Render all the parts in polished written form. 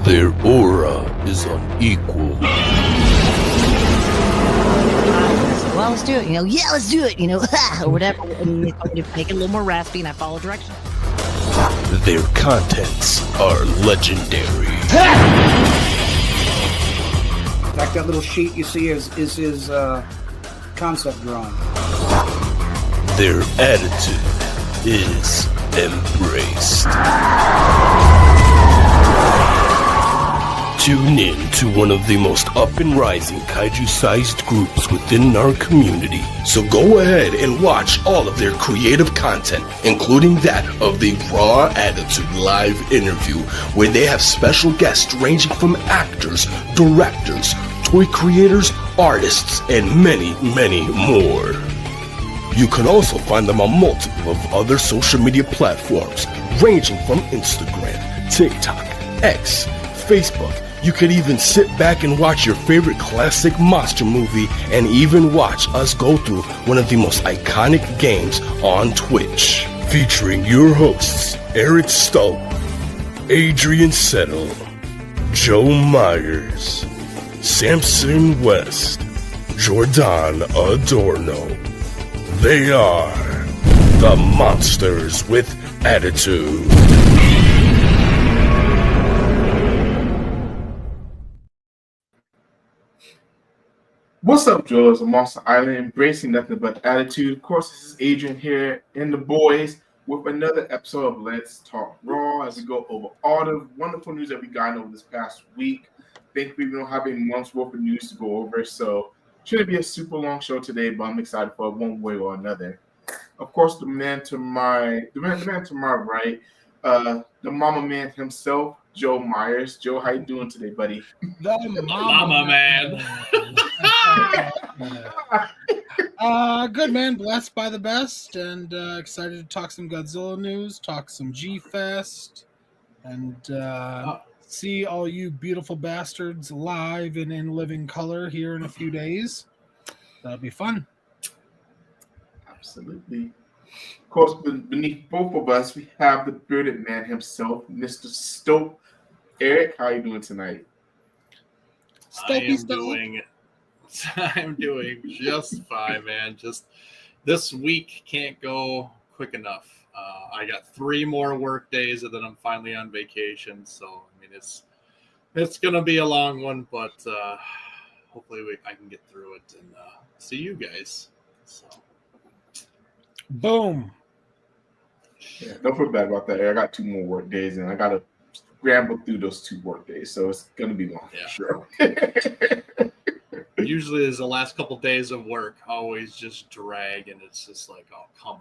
Their aura is unequal. Well, let's do it. Yeah, let's do it. Or whatever. And they told me to make it a little more raspy, and I follow directions. Their contents are legendary. In fact, that little sheet you see is his concept drawing. Their attitude is embraced. Tune in to one of the most up and rising kaiju-sized groups within our community. So go ahead and watch all of their creative content, including that of the Raw Attitude live interview, where they have special guests ranging from actors, directors, toy creators, artists, and many, many more. You can also find them on multiple of other social media platforms, ranging from Instagram, TikTok, X, Facebook. You could even sit back and watch your favorite classic monster movie and even watch us go through one of the most iconic games on Twitch. Featuring your hosts, Eric Stowe, Adrian Settle, Joe Myers, Samson West, Jordan Adorno. They are the Monsters with Attitude. What's up, Joel's on Monster Island, embracing nothing but attitude. Of course, this is Adrian here and the boys with another episode of Let's Talk Raw as we go over all the wonderful news that we got over this past week. Thankfully, we don't have a month's worth of news to go over, so shouldn't be a super long show today, but I'm excited for it one way or another. Of course, the man to my right, the mama man himself, Joe Myers. Joe, how you doing today, buddy? The mama man. Good, man. Blessed by the best, and excited to talk some Godzilla news, talk some G-Fest, and see all you beautiful bastards live and in living color here in a few days. That'll be fun. Absolutely. Of course, beneath both of us, we have the bearded man himself, Mr. Stoke. Eric, how are you doing tonight? I'm doing just fine, man. Just this week can't go quick enough. I got 3 more work days, and then I'm finally on vacation. So I mean, it's gonna be a long one, but hopefully I can get through it and see you guys. So, boom. Yeah, don't feel bad about that. I got 2 more work days, and I gotta scramble through those 2 work days, so it's gonna be long for sure. Usually, is the last couple days of work always just drag, and it's just like, oh, come on,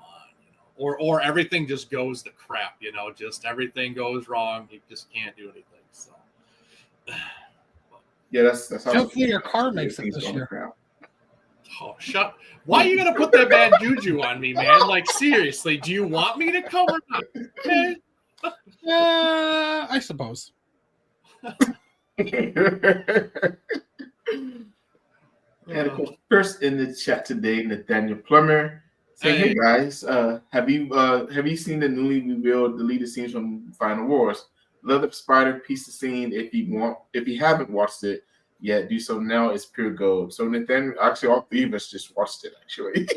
or everything just goes to crap, just everything goes wrong. You just can't do anything. So, yeah, that's how. Hopefully, your car makes it this year. Oh, shut! Why are you gonna put that bad juju on me, man? Like, seriously, do you want me to cover it? Yeah, I suppose. And of course, first in the chat today, Nathaniel Plummer saying, "Hey guys, have you seen the newly revealed deleted scenes from Final Wars? Love the spider piece of scene. If you haven't watched it yet, do so now. It's pure gold." So Nathaniel, actually, all 3 of us just watched it. Actually,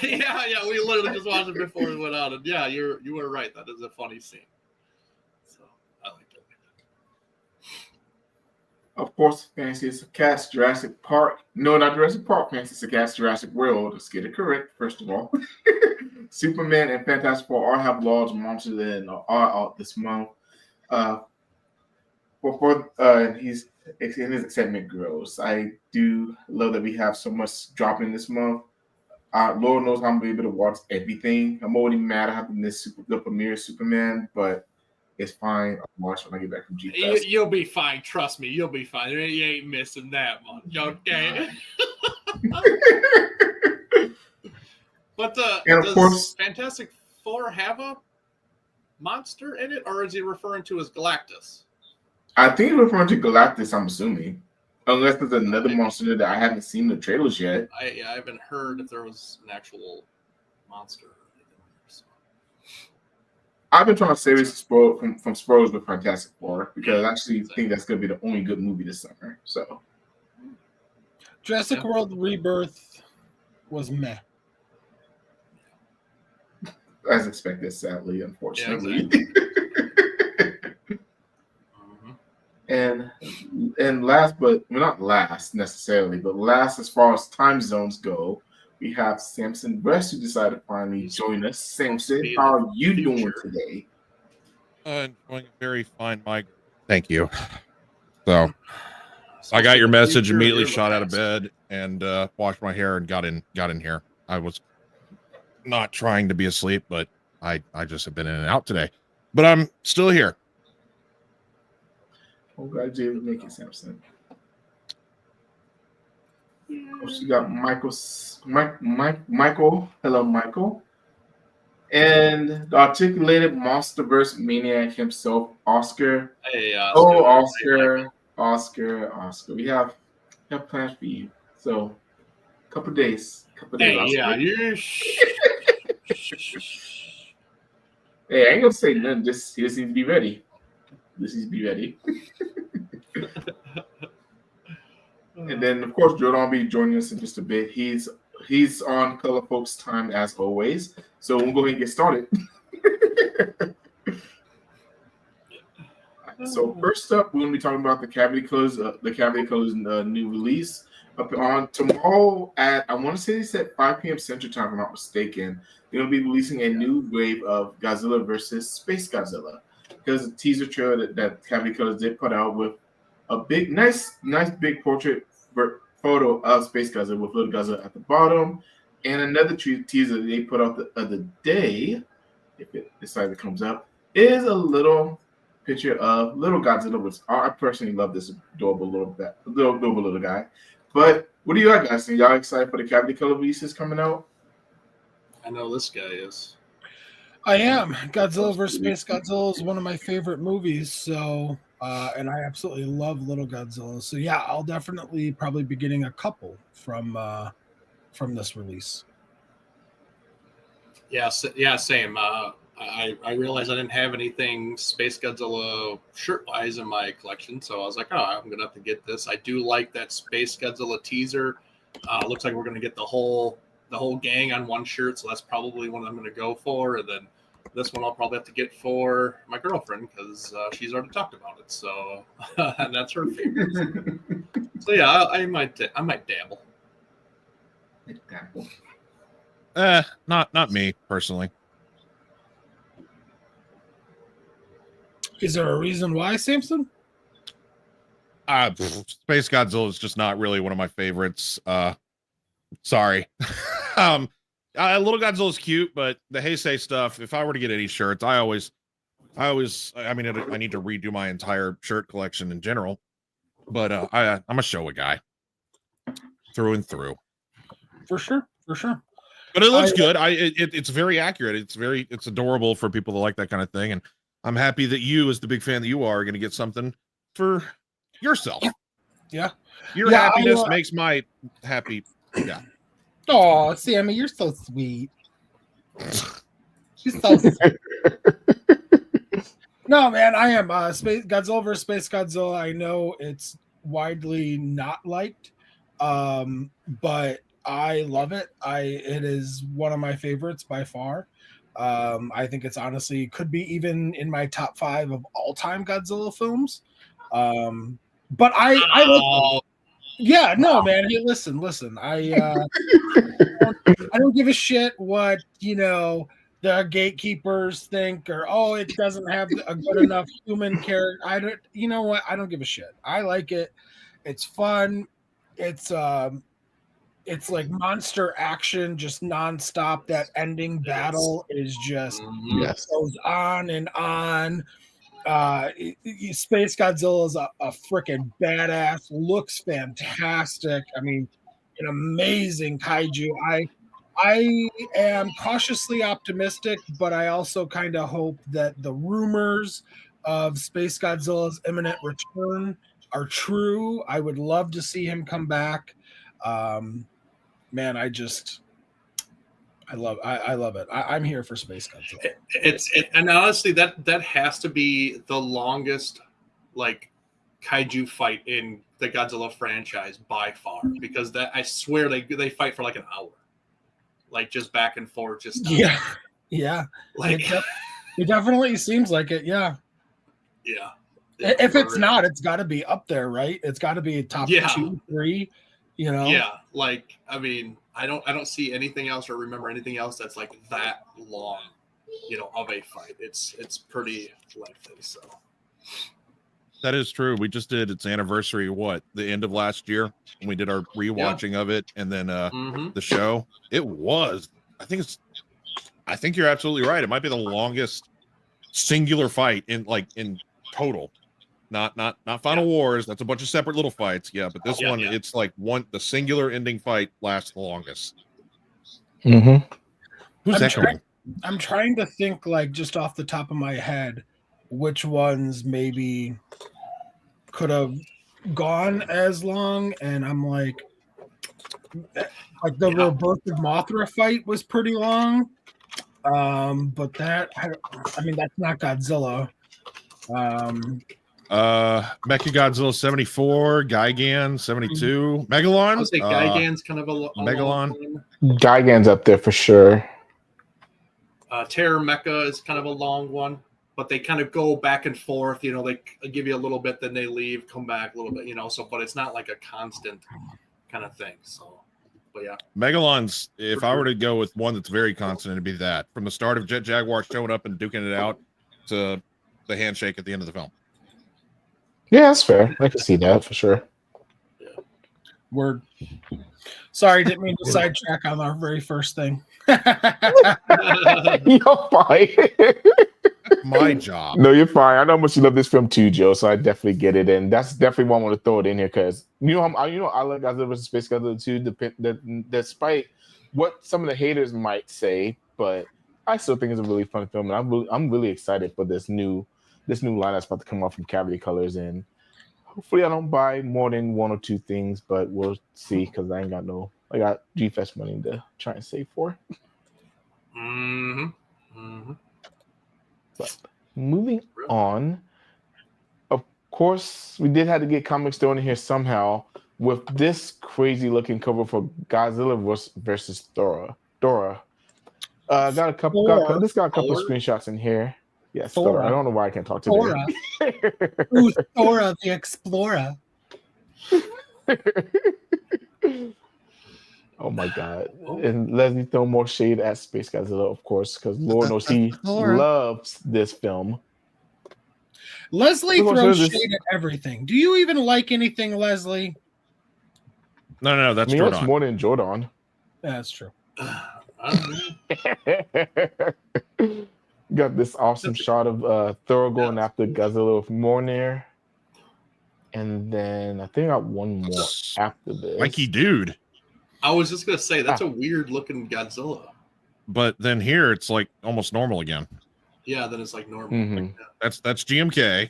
yeah, we literally just watched it before we went out, and yeah, you were right. That is a funny scene. So I like it. Of course, Fantasy Cast Jurassic Park. No, not Jurassic Park. Fantasy Cast Jurassic World. Let's get it correct, first of all. Superman and Fantastic Four all have large monsters and are out this month. He's in his excitement grows. I do love that we have so much dropping this month. Lord knows I'm able to watch everything. I'm already mad I have to miss the premiere of Superman, but it's fine. I'll watch when I get back from G-Fest. You'll be fine. Trust me. You'll be fine. You ain't missing that much. Okay? But and of course, Fantastic Four have a monster in it, or is he referring to as Galactus? I think he's referring to Galactus, I'm assuming. Unless there's another monster that I haven't seen the trailers yet. I haven't heard if there was an actual monster. I've been trying to save this from spoilers with Fantastic Four because I actually think that's going to be the only good movie this summer. So, Jurassic World Rebirth was meh. as expected, sadly, unfortunately. Yeah, exactly. And last, but well, not last necessarily, but last as far as time zones go, we have Samson West who decided to finally join us. Samson, how are you doing today? Enjoying a very fine mic. Thank you. So I got your message, immediately shot out of bed and washed my hair and got in here. I was not trying to be asleep, but I just have been in and out today. But I'm still here. Oh, glad you able to make it, Samson. Oh, she got Michael. Hello, Michael. And the articulated monsterverse maniac himself, Oscar. Hey, Oscar. We have plans for you. So, couple days. Hey, Oscar. yeah, you. Hey, I ain't gonna say nothing. He just needs to be ready. And then, of course, Jordan will be joining us in just a bit. He's on Color Folks time as always. So we'll go ahead and get started. So first up, we're going to be talking about the Cavity Colors new release. Up on tomorrow at, I want to say it's at 5 p.m. Central Time, if I'm not mistaken. They're going to be releasing a new wave of Godzilla versus Space Godzilla. Because the teaser trailer that Cavity Colors did put out with a big, nice big portrait photo of Space Godzilla with little Godzilla at the bottom, and another teaser they put out the other day, if it decides it comes up, is a little picture of little Godzilla, which I personally love this adorable little guy. But what do you guys think? Y'all excited for the Cavity Color releases coming out? I know this guy is. I am. Godzilla vs. Space Godzilla is one of my favorite movies, so and I absolutely love Little Godzilla. So yeah, I'll definitely probably be getting a couple from this release. Yeah, same. I realized I didn't have anything Space Godzilla shirt-wise in my collection, so I was like, oh, I'm gonna have to get this. I do like that Space Godzilla teaser. Looks like we're gonna get the whole gang on one shirt, so that's probably one I'm going to go for. And then this one I'll probably have to get for my girlfriend because she's already talked about it. So and that's her favorite. So yeah, I might dabble. Not me personally. Is there a reason why, Samson? Space Godzilla is just not really one of my favorites. Sorry. Little Godzilla's cute, but the Heisei stuff, if I were to get any shirts, I need to redo my entire shirt collection in general, but I'm a Showa guy through and through. For sure. But it looks good. It's very accurate. It's adorable for people that like that kind of thing, and I'm happy that you, as the big fan that you are going to get something for yourself. Yeah. Your happiness makes my happy. Yeah. Oh, Sammy, you're so sweet. She's so sweet. No, man, I am. Space Godzilla vs. Space Godzilla. I know it's widely not liked, but I love it. It is one of my favorites by far. I think it's honestly could be even in my top 5 of all-time Godzilla films. But I like. Yeah, no, man. Hey, listen. I don't give a shit what the gatekeepers think, or it doesn't have a good enough human character. I don't. You know what? I don't give a shit. I like it. It's fun. It's like monster action, just nonstop. That ending battle is just goes on and on. Space Godzilla is a freaking badass, looks fantastic. I mean, an amazing kaiju. I am cautiously optimistic, but I also kind of hope that the rumors of Space Godzilla's imminent return are true. I would love to see him come back. Man, I love it. I'm here for Space Godzilla. And honestly, that has to be the longest like kaiju fight in the Godzilla franchise by far, because that I swear they fight for like an hour, like just back and forth, just yeah. like It definitely seems like it. Yeah. If it's not, it's got to be up there, right? It's got to be top 2, 3. You know. Yeah, like I mean, I don't see anything else or remember anything else that's like that long, of a fight. It's pretty lengthy. So that is true. We just did its anniversary. The end of last year when we did our rewatching of it, and then the show. It was. I think you're absolutely right. It might be the longest singular fight in total. Not Final Wars. That's a bunch of separate little fights. Yeah, but this one, it's like the singular ending fight lasts the longest. Mm-hmm. Who's echoing? I'm trying to think, like, just off the top of my head, which ones maybe could have gone as long. And I'm like the Rebirth of Mothra fight was pretty long. But that, I mean, that's not Godzilla. Mechagodzilla 74, Gigan 72, Megalon. I would say Gigan's kind of a Megalon. Gigan's up there for sure. Terror Mecha is kind of a long one, but they kind of go back and forth. They give you a little bit, then they leave, come back a little bit. So, but it's not like a constant kind of thing. So, but yeah, Megalon's. If I were to go with one that's very constant, it'd be that from the start of Jet Jaguar showing up and duking it out to the handshake at the end of the film. Yeah, that's fair. I can see that for sure. Word. Sorry, didn't mean to sidetrack on our very first thing. You're fine. My job. No, you're fine. I know how much you love this film too, Joe. So I definitely get it, and that's definitely why I want to throw it in here because I like Godzilla vs. Space Godzilla 2. Despite what some of the haters might say, but I still think it's a really fun film, and I'm really excited for this new line that's about to come out from Cavity Colors, and hopefully I don't buy more than 1 or 2 things, but we'll see because I got G-Fest money to try and save for. But moving on, of course, we did have to get comics thrown in here somehow with this crazy looking cover for Godzilla versus Dora. Got a couple of screenshots in here. Yes, Thora. I don't know why I can't talk to Thora. Who's Thora the Explorer? Oh my God. And Leslie throw more shade at Space Godzilla, of course, because Lord knows he loves this film. Leslie throws shade at everything. Do you even like anything, Leslie? No, that's Jordan. It's more than Jordan. Yeah, that's true. Got this awesome shot of Thor going after Godzilla with Mjolnir. And then I think I got one more after this. Mikey dude. I was just going to say, that's a weird looking Godzilla. But then here it's like almost normal again. Yeah, then it's like normal. Mm-hmm. Like that's GMK.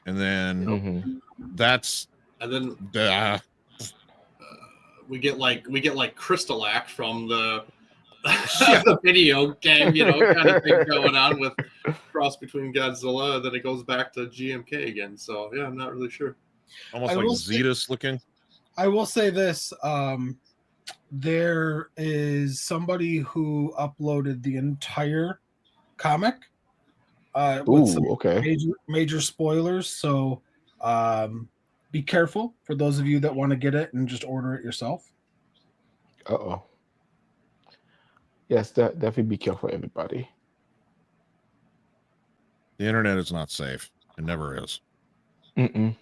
And then that's... And then we get like Crystalak from the video game, kind of thing going on with cross between Godzilla, and then it goes back to GMK again. So yeah, I'm not really sure. Almost like Zetus looking. I will say this: there is somebody who uploaded the entire comic with some major spoilers. So be careful for those of you that want to get it and just order it yourself. Uh-oh. Yes, definitely be careful, everybody. The internet is not safe. It never is. And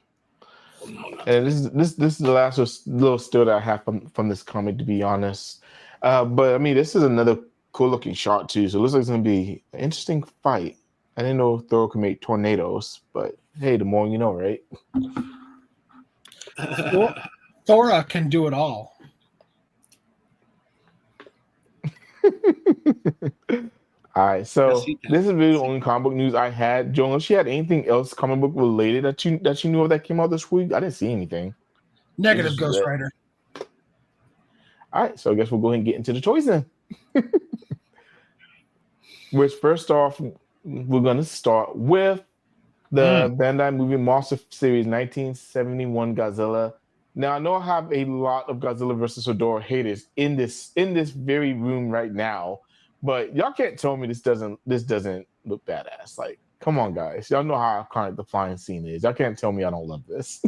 this is the last little still that I have from this comic, to be honest. But I mean, this is another cool looking shot too. So it looks like it's gonna be an interesting fight. I didn't know Thor could make tornadoes, but hey, the more you know, right? Thora can do it all. All right, so this is really the only comic book news I had. Joe, unless you had anything else comic book related that you knew of that came out this week, I didn't see anything. Negative Ghost Rider. All right, so I guess we'll go ahead and get into the toys then. Which, first off, we're going to start with the Bandai Movie Monster Series 1971 Godzilla. Now, I know I have a lot of Godzilla versus Hedorah haters in this very room right now, but y'all can't tell me this doesn't look badass. Like, come on, guys. Y'all know how iconic the flying scene is. Y'all can't tell me I don't love this.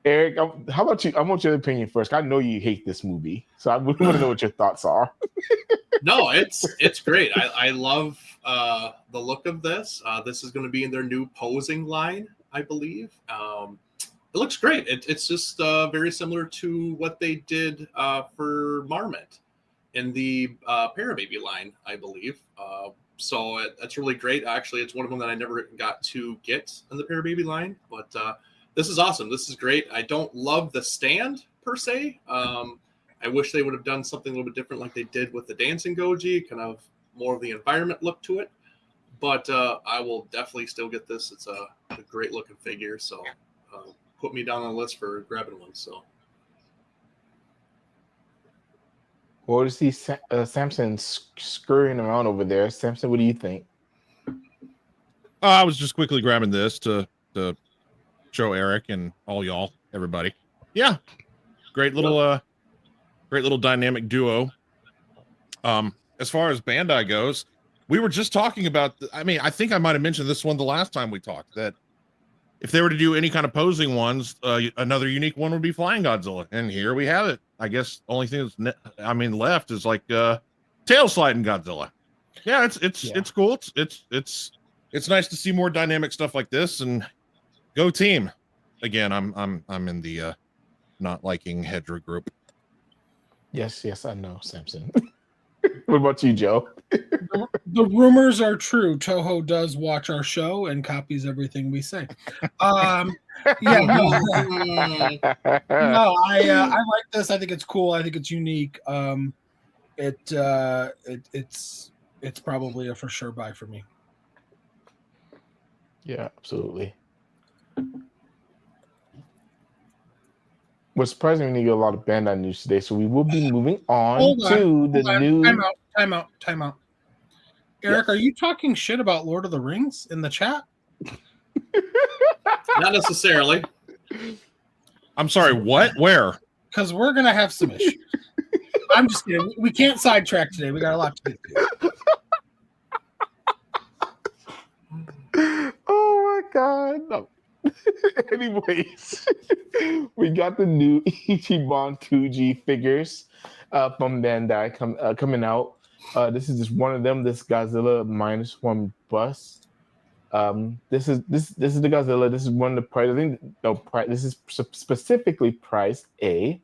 Eric, how about you? I want your opinion first. I know you hate this movie, so I want to know what your thoughts are. No, it's great. I love the look of this. This is going to be in their new posing line, I believe. It looks great. It's just very similar to what they did for Marmot in the Parababy line, I believe. So that's really great. Actually, it's one of them that I never got to get in the Parababy line, but this is awesome. This is great. I don't love the stand per se. I wish they would have done something a little bit different like they did with the Dancing Goji, kind of more of the environment look to it. But I will definitely still get this. It's a great looking figure. So put me down on the list for grabbing one. So. Well, to see Samson scurrying around over there. Samson, what do you think? I was just quickly grabbing this to show Eric and all y'all, everybody. Yeah, great little dynamic duo. As far as Bandai goes, we were just talking about. I think I might have mentioned this one the last time we talked, that if they were to do any kind of posing ones, another unique one would be Flying Godzilla, and here we have it. I guess only thing that's left is like tail sliding Godzilla. Yeah, it's cool. It's nice to see more dynamic stuff like this, and go team. Again, I'm in the not liking Hedra group. Yes, I know, Samson. What about you, Joe? The rumors are true. Toho does watch our show and copies everything we say. I like this. I think it's cool. I think it's unique. It's probably a for sure buy for me. Yeah, absolutely. We're surprising we get a lot of Bandai news today, so we will be moving on to the new. Time out. Eric, are you talking shit about Lord of the Rings in the chat? Not necessarily. I'm sorry, what? Where? Because we're going to have some issues. I'm just kidding. We can't sidetrack today. We got a lot to get to. Oh, my God. No. Anyways, we got the new Ichiban 2G figures from Bandai coming out. This is just one of them. This Godzilla -1 bust. This is the Godzilla. This is one of the price. I think this is specifically price A.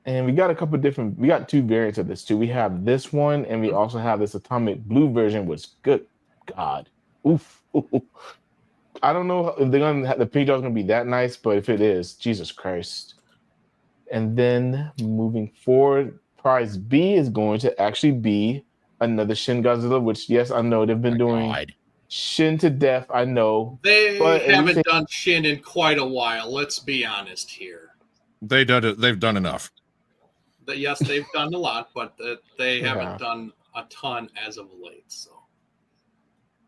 And we got a couple different. We got two variants of this too. We have this one, and we also have this atomic blue version. Which, good God, oof. I don't know if they're gonna have, the page art is gonna be that nice, but if it is, Jesus Christ. And then moving forward, prize B is going to actually be another Shin Godzilla, which yes, I know they've been doing Shin to death. I know they haven't done Shin in quite a while. Let's be honest here. They've done enough. Yes, they've done a lot, but they haven't done a ton as of late. So.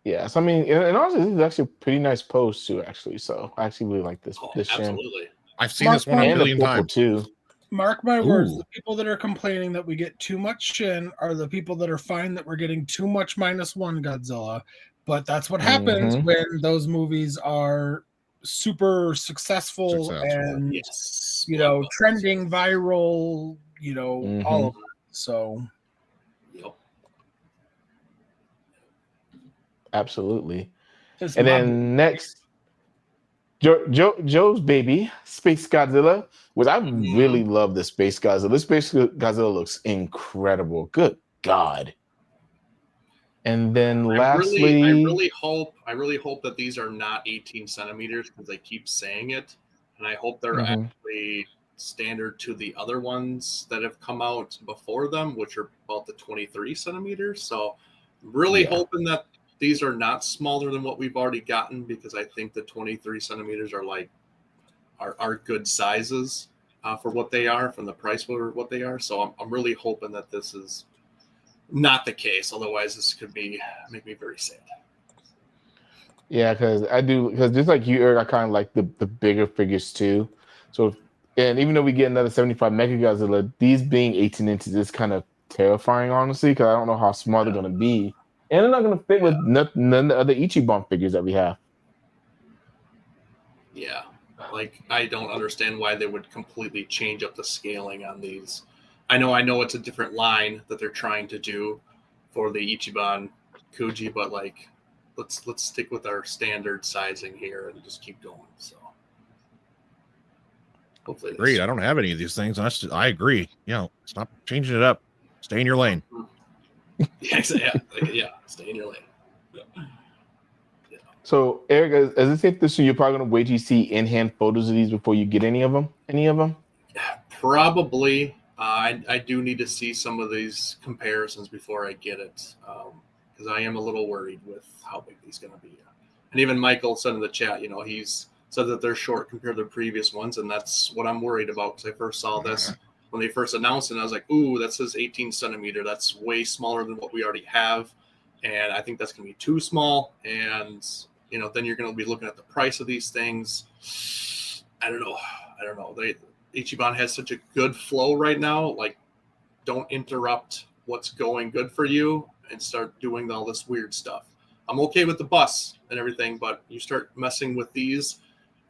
Yeah, so and honestly, this is actually a pretty nice pose too. Actually, so I actually really like this. This absolutely. Shin. I've seen this one a million times too. Mark my words, the people that are complaining that we get too much Shin are the people that are fine that we're getting too much -1 Godzilla. But that's what happens when those movies are super successful. And trending viral, all of it. So absolutely. And then next, Joe's baby, Space Godzilla, which I really love this Space Godzilla. This Space Godzilla looks incredible. Good God. And then lastly, I really hope that these are not 18 centimeters because they keep saying it. And I hope they're actually standard to the other ones that have come out before them, which are about the 23 centimeters. So really hoping that these are not smaller than what we've already gotten, because I think the 23 centimeters are good sizes. for what they are, from the price for what they are. So I'm really hoping that this is not the case. Otherwise, this could make me very sad. Yeah, because just like you, Eric, I kind of like the bigger figures too. So, and even though we get another 75 Mechagodzilla, these being 18 inches is kind of terrifying, honestly, because I don't know how small they're going to be. And they're not going to fit with none of the other Ichiban figures that we have. Yeah. Like, I don't understand why they would completely change up the scaling on these. I know it's a different line that they're trying to do for the Ichiban Kuji, but like, let's stick with our standard sizing here and just keep going. So hopefully. Agreed. I don't have any of these things. I agree. Stop changing it up. Stay in your lane. Yeah, stay in your lane. Yeah. So, Eric, is it safe to assume you're probably going to wait till you see in-hand photos of these before you get any of them? Probably. I do need to see some of these comparisons before I get it, because I am a little worried with how big these going to be. And even Michael said in the chat, he's said that they're short compared to the previous ones, and that's what I'm worried about, because I first saw this when they first announced it, and I was like, ooh, that says 18 centimeter. That's way smaller than what we already have, and I think that's going to be too small, and then you're going to be looking at the price of these things. I don't know. Ichiban has such a good flow right now. Like, don't interrupt what's going good for you and start doing all this weird stuff. I'm okay with the bus and everything, but you start messing with these,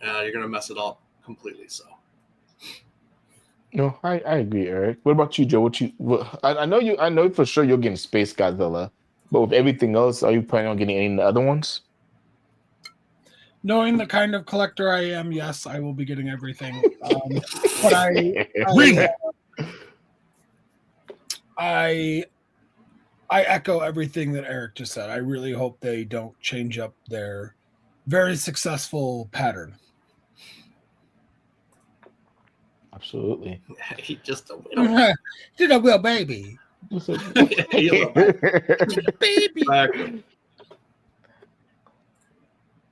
you're going to mess it up completely. So. No, I agree, Eric. What about you, Joe? I know for sure you're getting Space Godzilla, but with everything else, are you planning on getting any of the other ones? Knowing the kind of collector I am, yes, I will be getting everything. But I echo everything that Eric just said. I really hope they don't change up their very successful pattern. Absolutely. He just a little. Did a little baby. Baby.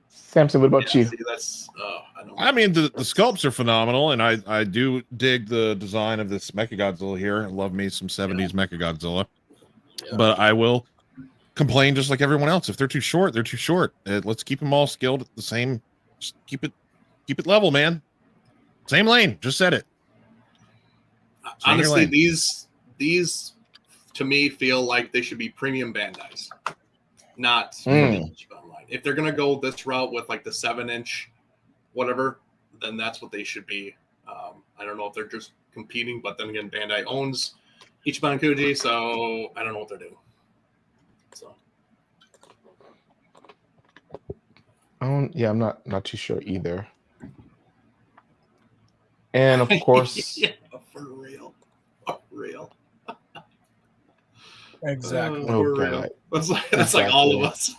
Samson, what about you? See, I mean, the sculpts are phenomenal, and I do dig the design of this Mechagodzilla here. I love me some 70s Mechagodzilla. Yeah. But I will complain just like everyone else. If they're too short, they're too short. Let's keep them all scaled at the same. Just keep it level, man. Same lane. Just said it. Honestly, these to me feel like they should be premium Bandai's, not if they're going to go this route with like the 7-inch whatever, then that's what they should be. I don't know if they're just competing, but then again, Bandai owns Ichiban Kuji, so I don't know what they're doing. So, I'm not too sure either. And of course, for real. Exactly. For real. That's like all of us.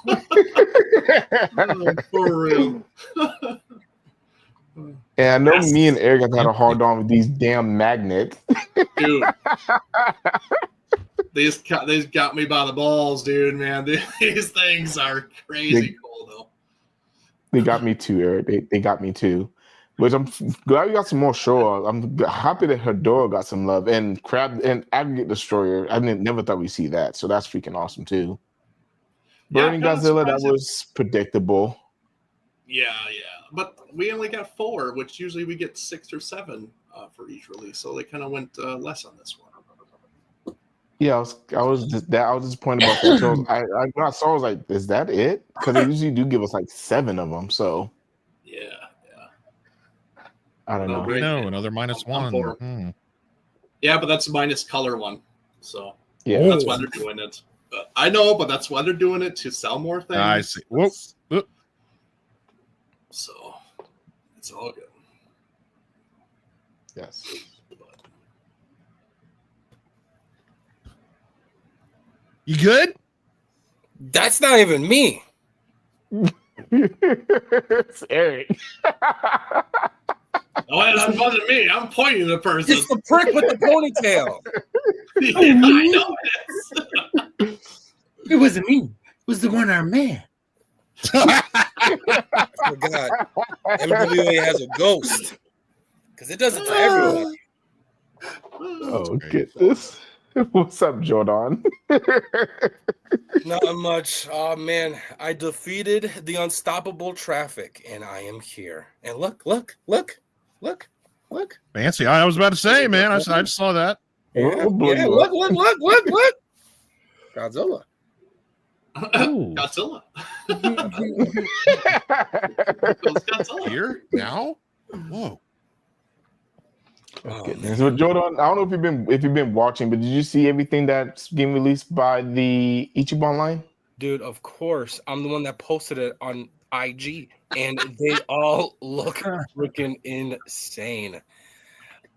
For real. And I know me and Eric have had a hard on with these damn magnets. Dude. These got me by the balls, dude, man. These things are crazy cool, though. They got me too, Eric. They got me too. Which I'm glad we got some more show. I'm happy that Hedorah got some love, and Crab and Aggregate Destroyer. I never thought we'd see that, so that's freaking awesome too. Burning Godzilla, that was predictable. Yeah, but we only got 4, which usually we get 6 or 7 for each release, so they kind of went less on this one. Yeah, I was disappointed about that. So when I saw, I was like, "Is that it?" Because they usually do give us like 7 of them. So yeah. I don't know. Another -1. Yeah, but that's a minus color one. So yeah, that's why they're doing it. I know, but that's why they're doing it, to sell more things. I see. Whoop. So it's all good. Yes. You good? That's not even me. It's Eric. Oh, that wasn't me. I'm pointing to the person. It's the prick with the ponytail. Yeah, I know it is. It wasn't me. It was the one-armed man. I forgot. MWA has a ghost. because it does it to everyone. Oh, get this. What's up, Jordan? Not much. Oh man, I defeated the unstoppable traffic, and I am here. And look. Fancy. I was about to say, man. I just saw that. Yeah, blow yeah. you Look. Godzilla. Godzilla. Godzilla. Here now. Whoa. Oh, goodness. So Jordan, I don't know if you've been watching, but did you see everything that's getting released by the Ichiban line? Dude, of course. I'm the one that posted it on IG, and they all look freaking insane.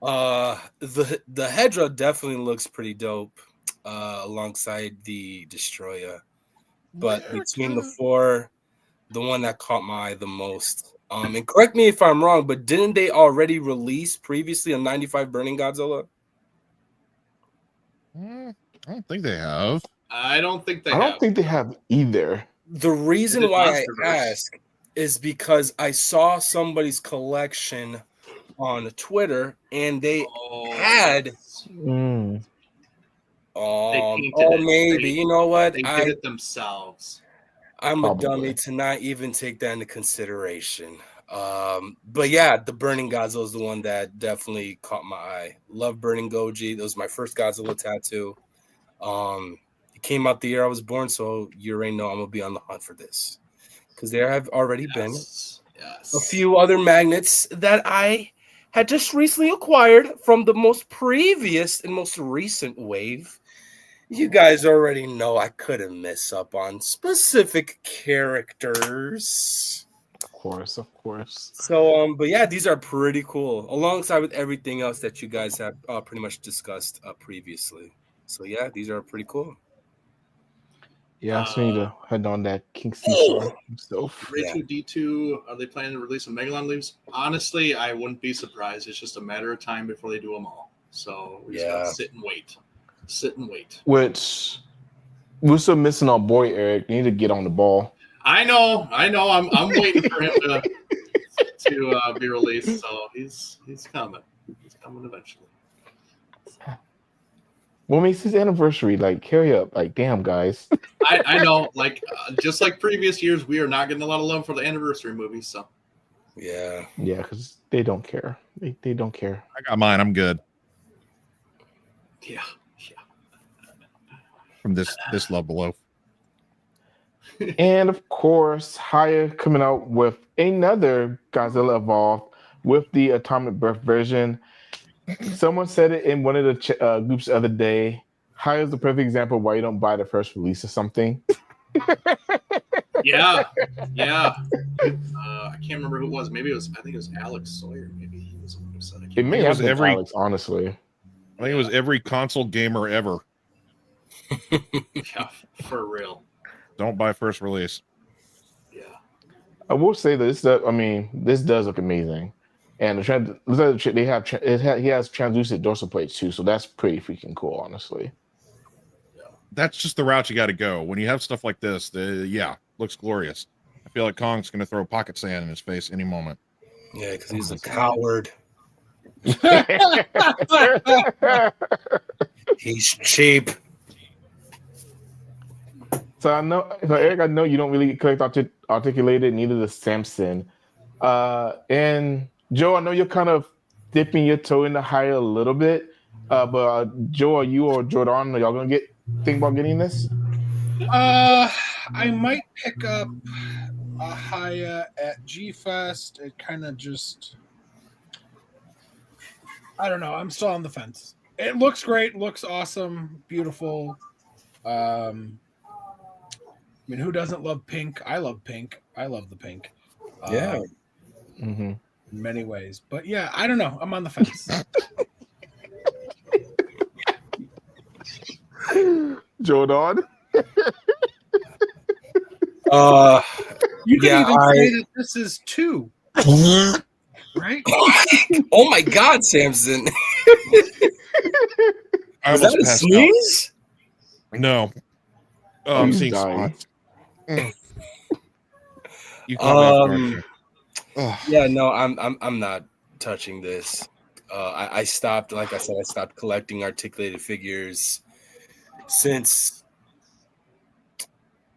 The Hedra definitely looks pretty dope, alongside the Destroyer. But between the four, the one that caught my eye the most. And correct me if I'm wrong, but didn't they already release previously a 95 Burning Godzilla? I don't think they have. I don't think they I don't think they have either. The reason why I ask is because I saw somebody's collection on Twitter, and they had. Maybe you know what? They did it themselves. I'm a dummy to not even take that into consideration. But yeah, the Burning Godzilla is the one that definitely caught my eye. Love Burning Goji. That was my first Godzilla tattoo. It came out the year I was born, so you already know I'm gonna be on the hunt for this. Because there have already been a few other magnets that I had just recently acquired from the most previous and most recent wave. You guys already know I couldn't miss up on specific characters. Of course. So, but yeah, these are pretty cool, alongside with everything else that you guys have pretty much discussed previously. So yeah, these are pretty cool. Yeah, I still need to head on that King Caesar himself. Rachel D2, are they planning to release some Megalon leaves? Honestly, I wouldn't be surprised. It's just a matter of time before they do them all. So we just gotta sit and wait. Which we're still missing our boy Eric. We need to get on the ball. I know. I'm waiting for him to be released. So he's coming. He's coming eventually. What makes his anniversary? Like, carry up. Like, damn, guys. I know. Like, just like previous years, we are not getting a lot of love for the anniversary movies. So yeah, because they don't care. They don't care. I got mine. I'm good. Yeah. From this love below. And of course, HIYA coming out with another Godzilla Evolved with the Atomic Breath version. Someone said it in one of the groups the other day. HIYA is the perfect example of why you don't buy the first release of something. Yeah. I can't remember who it was. Maybe I think it was Alex Sawyer. Maybe he was the one who said it. It may have been Alex, honestly. I think it was every console gamer ever. Yeah, for real. Don't buy first release. Yeah. I will say this. This does look amazing, and he has translucent dorsal plates too, so that's pretty freaking cool, honestly. That's just the route you got to go when you have stuff like this. Looks glorious. I feel like Kong's going to throw pocket sand in his face any moment. Yeah, because he's a coward. He's cheap. So Eric, I know you don't really collect articulated, neither does Samson. And Joe, I know you're kind of dipping your toe in the HIYA a little bit. But Joe, are you or Jordan, are y'all gonna think about getting this? I might pick up a HIYA at G-Fest. It kind of just, I don't know. I'm still on the fence. It looks great. Looks awesome. Beautiful. Who doesn't love pink? I love pink. I love the pink. In many ways. But yeah, I don't know. I'm on the fence. Jordan? You can even say that this is 2. Right? Oh my God, Samson. Was that a sneeze? No. Oh, I'm seeing dying. spots. You caught Yeah, no, I'm not touching this. I stopped, like I said, I stopped collecting articulated figures since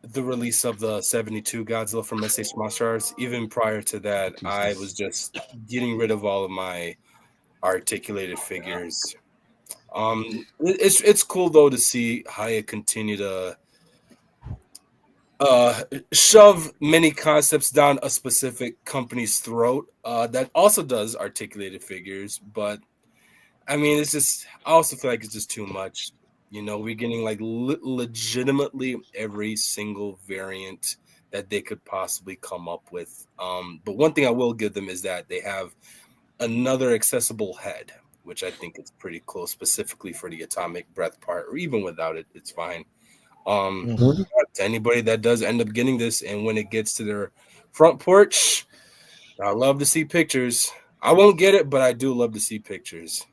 the release of the 72 Godzilla from SH Monster Arts. Even prior to that, I was just getting rid of all of my articulated figures. It's cool though to see HIYA continue to shove many concepts down a specific company's throat that also does articulated figures. But I mean, it's just, I also feel like it's just too much. You know, we're getting like legitimately every single variant that they could possibly come up with. But one thing I will give them is that they have another accessible head, which I think is pretty cool, specifically for the atomic breath part, or even without it, it's fine. To anybody that does end up getting this, and when it gets to their front porch, I love to see pictures. I won't get it, but I do love to see pictures.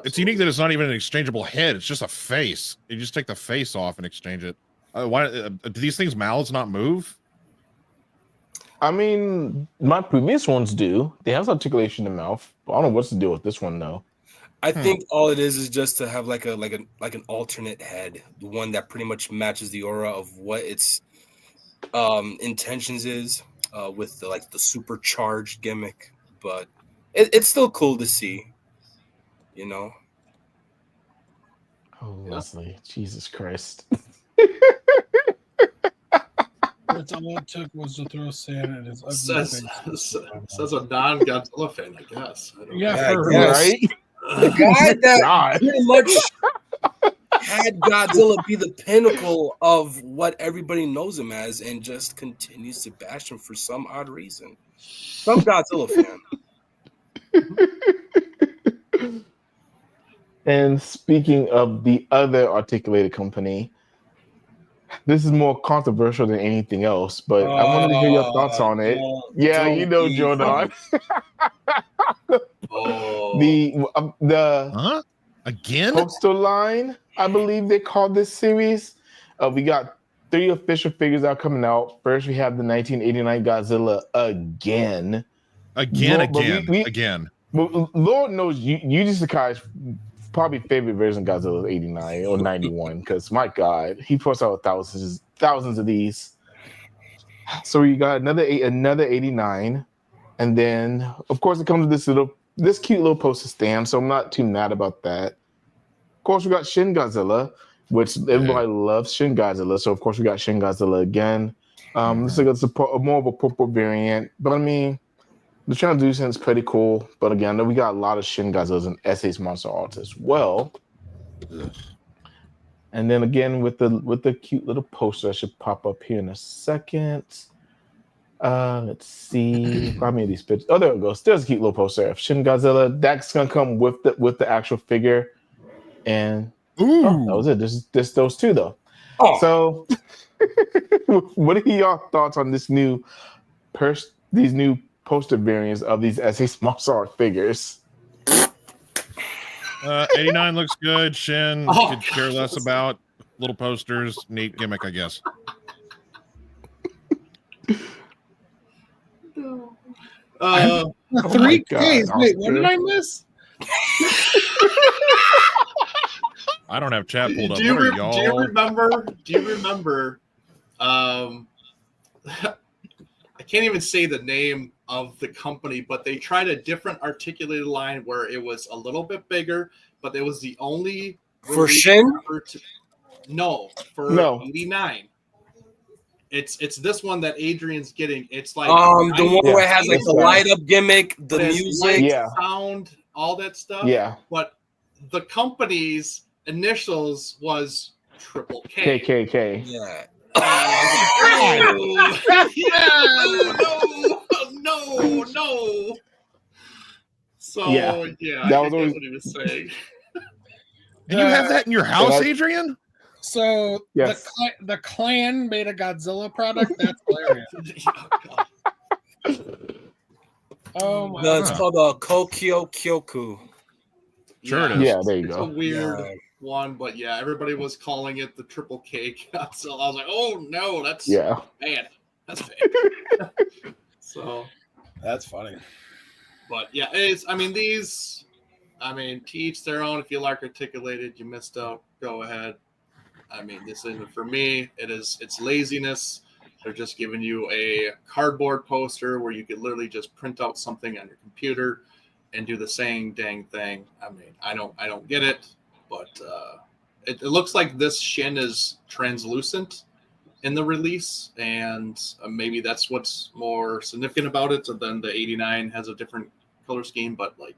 It's unique that it's not even an exchangeable head. It's just a face. You just take the face off and exchange it. Why do these things' mouths not move? I mean, my previous ones do. They have articulation in the mouth. I don't know what's the deal with this one though. I think all it is just to have like an alternate head, the one that pretty much matches the aura of what its intentions is, with the supercharged gimmick. But it's still cool to see, you know. Oh, Leslie, Jesus Christ! That's all it took was to throw sand in his ugly face. Says a non-Godzilla fan, I guess. I don't Yeah, know. Right? The guy that God. pretty much had Godzilla be the pinnacle of what everybody knows him as, and just continues to bash him for some odd reason. Some Godzilla fan. And speaking of the other articulated company, this is more controversial than anything else, but I wanted to hear your thoughts on it. You know, Jordan. The Again? Postal Line, I believe they called this series. We got 3 official figures that are coming out. First, we have the 1989 Godzilla again. Again. Well, Lord knows Yuji Sakai's probably favorite version of Godzilla is 89 or 91, because my God, he puts out thousands of these. So we got another 89, and then of course it comes with this cute little poster stamp. So I'm not too mad about that. Of course, we got Shin Godzilla, which everybody loves Shin Godzilla. So of course we got Shin Godzilla again. This is more of a purple variant, but I mean, the translucent is pretty cool. But again, we got a lot of Shin Godzillas and SH Monster Arts as well. And then again with the cute little poster that should pop up here in a second. Let's see. How many of these pictures? Oh, there it goes. There's a cute little poster of Shin Godzilla. That's gonna come with the actual figure. And that was it. There's those two though. So what are your thoughts on this these new poster variants of these SH Monster Art figures? 89 looks good. Shin could care less about little posters. Neat gimmick, I guess. 3Ks. Wait, what did I miss? I don't have chat pulled up. Do you remember? I can't even say the name of the company, but they tried a different articulated line where it was a little bit bigger, but it was the only for Shin. No, 89. It's this one that Adrian's getting. It's like the one where it has like the light up gimmick, the music, sound, all that stuff. Yeah. But the company's initials was Triple K. KKK. Yeah. No. So that was always what he was saying. And you have that in your house, Adrian? So the clan made a Godzilla product. That's hilarious. Oh my God. It's called a Kokyo Kyoku. Sure it is. Yeah, there you it's go. A weird one, but everybody was calling it the Triple K Godzilla. I was like, oh no, that's bad. That's bad. So that's funny. But yeah, it's. I mean, these. I mean, to each their own. If you like articulated, you missed out. Go ahead. I mean, this isn't for me. It's laziness. They're just giving you a cardboard poster where you could literally just print out something on your computer and do the same dang thing. I mean, I don't get it, but it looks like this Shin is translucent in the release, and maybe that's what's more significant about it. So then the 89 has a different color scheme, but like,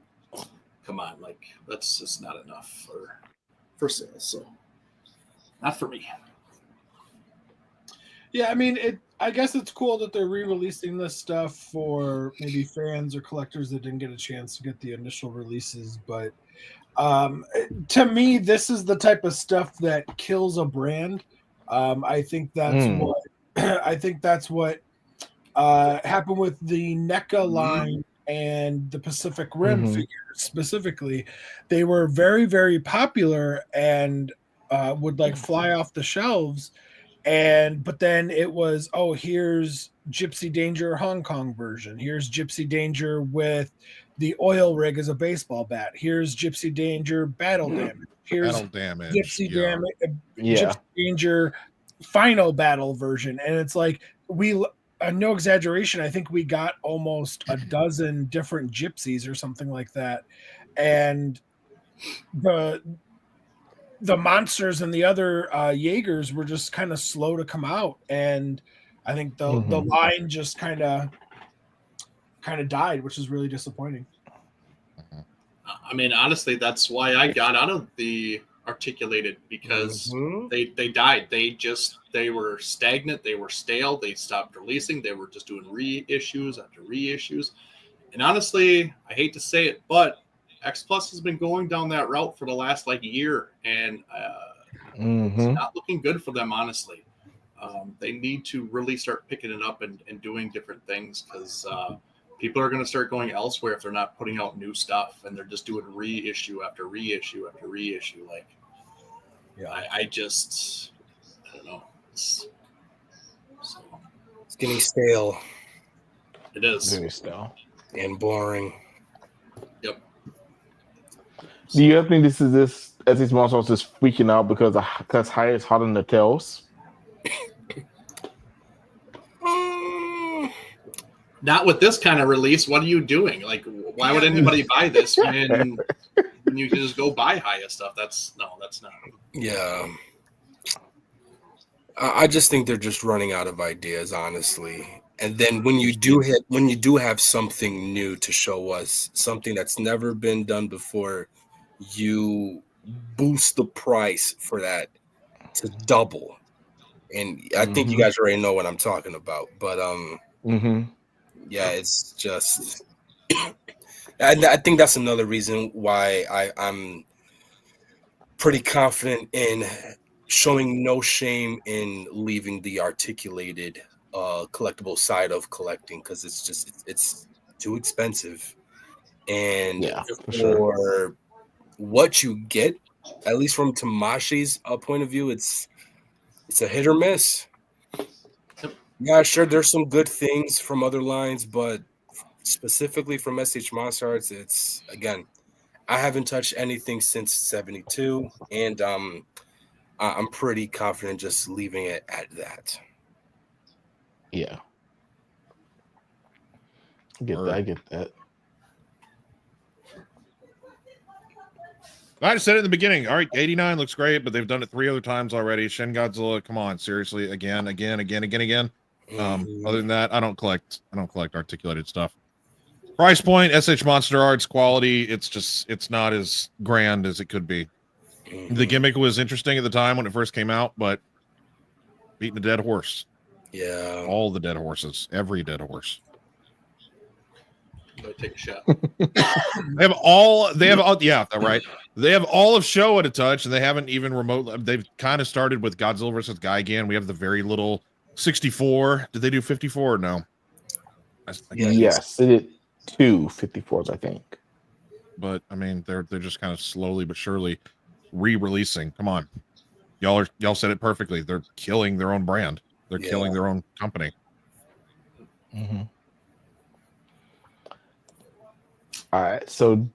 come on, like that's just not enough for sales. So not for me. Yeah, I mean, I guess it's cool that they're re-releasing this stuff for maybe fans or collectors that didn't get a chance to get the initial releases. But to me, this is the type of stuff that kills a brand. I think that's what happened with the NECA line and the Pacific Rim figures specifically. They were very, very popular and would like fly off the shelves. But then it was, oh, here's Gypsy Danger Hong Kong version. Here's Gypsy Danger with the oil rig as a baseball bat. Here's Gypsy Danger Battle Damage. Here's Battle Damage. Gypsy Gypsy Danger Final Battle version. And it's like, no exaggeration, I think we got almost a dozen different gypsies or something like that. And the monsters and the other Jaegers were just kind of slow to come out, and I think the line just kind of died, which is really disappointing. I mean, honestly, that's why I got out of the articulated, because they died. They were stagnant. They were stale. They stopped releasing. They were just doing reissues after reissues. And honestly, I hate to say it, but X Plus has been going down that route for the last year, and it's not looking good for them, honestly. They need to really start picking it up and doing different things, because people are going to start going elsewhere if they're not putting out new stuff and they're just doing reissue after reissue after reissue. I don't know. It's getting stale. It is. Very stale and boring. Yep. Do you think this as these monsters just freaking out because HIYA is hot on the tails? Not with this kind of release. What are you doing? Why would anybody buy this when you can just go buy HIYA stuff? That's not. Yeah. I just think they're just running out of ideas, honestly. And then when you do have something new to show us, something that's never been done before, you boost the price for that to double. And I think you guys already know what I'm talking about. But yeah, it's just I think that's another reason why I'm pretty confident in showing no shame in leaving the articulated collectible side of collecting, because it's too expensive. And for what you get, at least from Tamashi's point of view, it's a hit or miss. Yeah, sure, there's some good things from other lines, but specifically from SH Monster Arts, it's, again, I haven't touched anything since 72, and I'm pretty confident just leaving it at that. Yeah. I get that. I said it in the beginning. All right, 89 looks great, but they've done it 3 other times already. Shin Godzilla, come on, seriously, again. Other than that, I don't collect articulated stuff. Price point, SH Monster Arts, quality, it's not as grand as it could be. The gimmick was interesting at the time when it first came out, but beating a dead horse. Yeah. All the dead horses, every dead horse. Take a shot. They have all of Show at a touch, and they haven't even they've kind of started with Godzilla versus Gigan. We have the very little 64. Did they do 54 or no? Yes, they did 2 54s, I think. But I mean, they're just kind of slowly but surely re-releasing. Come on, y'all said it perfectly. They're killing their own brand. They're killing their own company. All right, so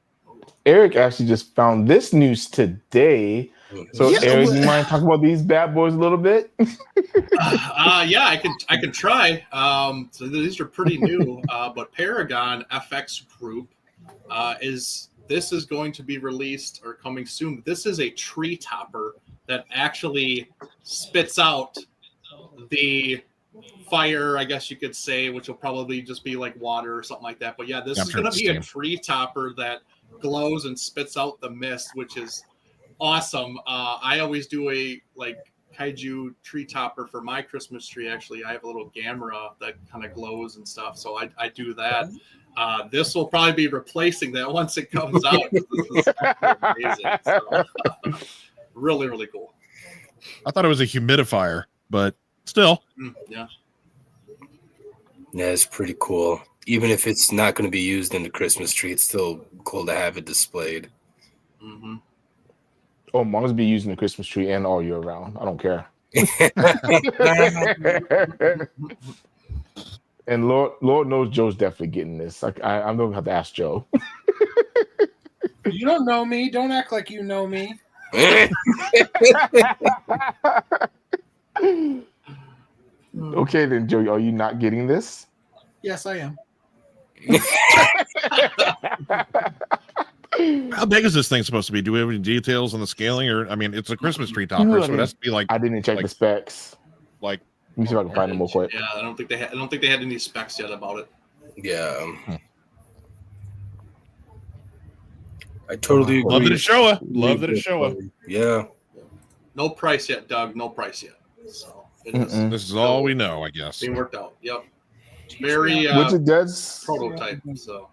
Eric actually just found this news today. So Yeah, Eric, well- you mind talking about these bad boys a little bit? Yeah, I can try. So these are pretty new, but Paragon FX Group is going to be released or coming soon. This is a tree topper that actually spits out the fire, I guess you could say, which will probably just be like water or something like that. But yeah, this is going to be a tree topper that glows and spits out the mist, which is awesome. I always do a kaiju tree topper for my Christmas tree. Actually, I have a little Gamera that kind of glows and stuff, so I do that. This will probably be replacing that once it comes out. This is amazing. So, really, really cool. I thought it was a humidifier, but still. Yeah. Yeah, it's pretty cool. Even if it's not going to be used in the Christmas tree, it's still cool to have it displayed. Mm-hmm. Oh, mine's be using the Christmas tree and all year round. I don't care. And Lord knows Joe's definitely getting this. I'm gonna have to ask Joe. You don't know me. Don't act like you know me. Okay, then, Joe, are you not getting this? Yes, I am. How big is this thing supposed to be? Do we have any details on the scaling? Or I mean, it's a Christmas tree topper, so it has to be like. I didn't check the specs. Like, let me see if I can find them real quick. Yeah, I don't think they had any specs yet about it. Yeah. I totally agree. Love that it's Showa. Love that it's Showa. Yeah. No price yet, Doug. No price yet. So it is. This is all we know, I guess. Being worked out. Yep. It's very Which it does prototype. So.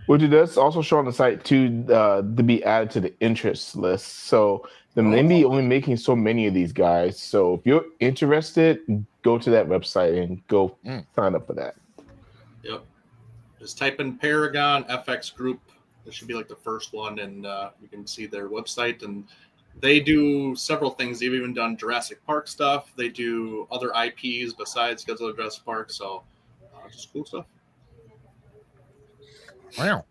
Which it does also show on the site too to be added to the interest list. So they may be only making so many of these guys. So if you're interested, go to that website and go sign up for that. Yep. Just type in Paragon FX Group. This should be like the first one, and you can see their website. And they do several things. They've even done Jurassic Park stuff. They do other IPs besides Godzilla Jurassic Park. So just cool stuff. Wow.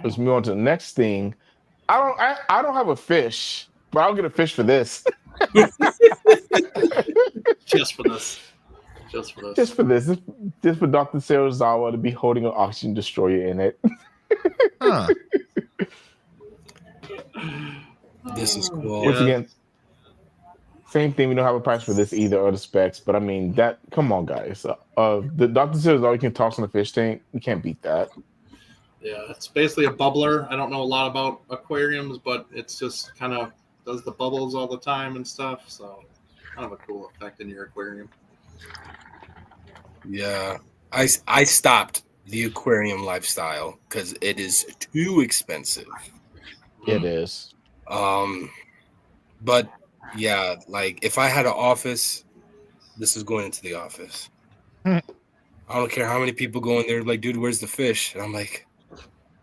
Let's move on to the next thing. I don't have a fish, but I'll get a fish for this. Just for this. Just for this. Just for this. Just for Dr. Serizawa to be holding an oxygen destroyer in it. Huh. This is cool. Once again, same thing. We don't have a price for this either or the specs, but I mean that. Come on, guys. The Dr. Serizawa you can toss in a fish tank. You can't beat that. Yeah, it's basically a bubbler. I don't know a lot about aquariums, but it's just kind of does the bubbles all the time and stuff. So kind of a cool effect in your aquarium. Yeah. I stopped the aquarium lifestyle because it is too expensive. It is. But yeah, like if I had an office, this is going into the office. I don't care how many people go in there, like, dude, where's the fish? And I'm like,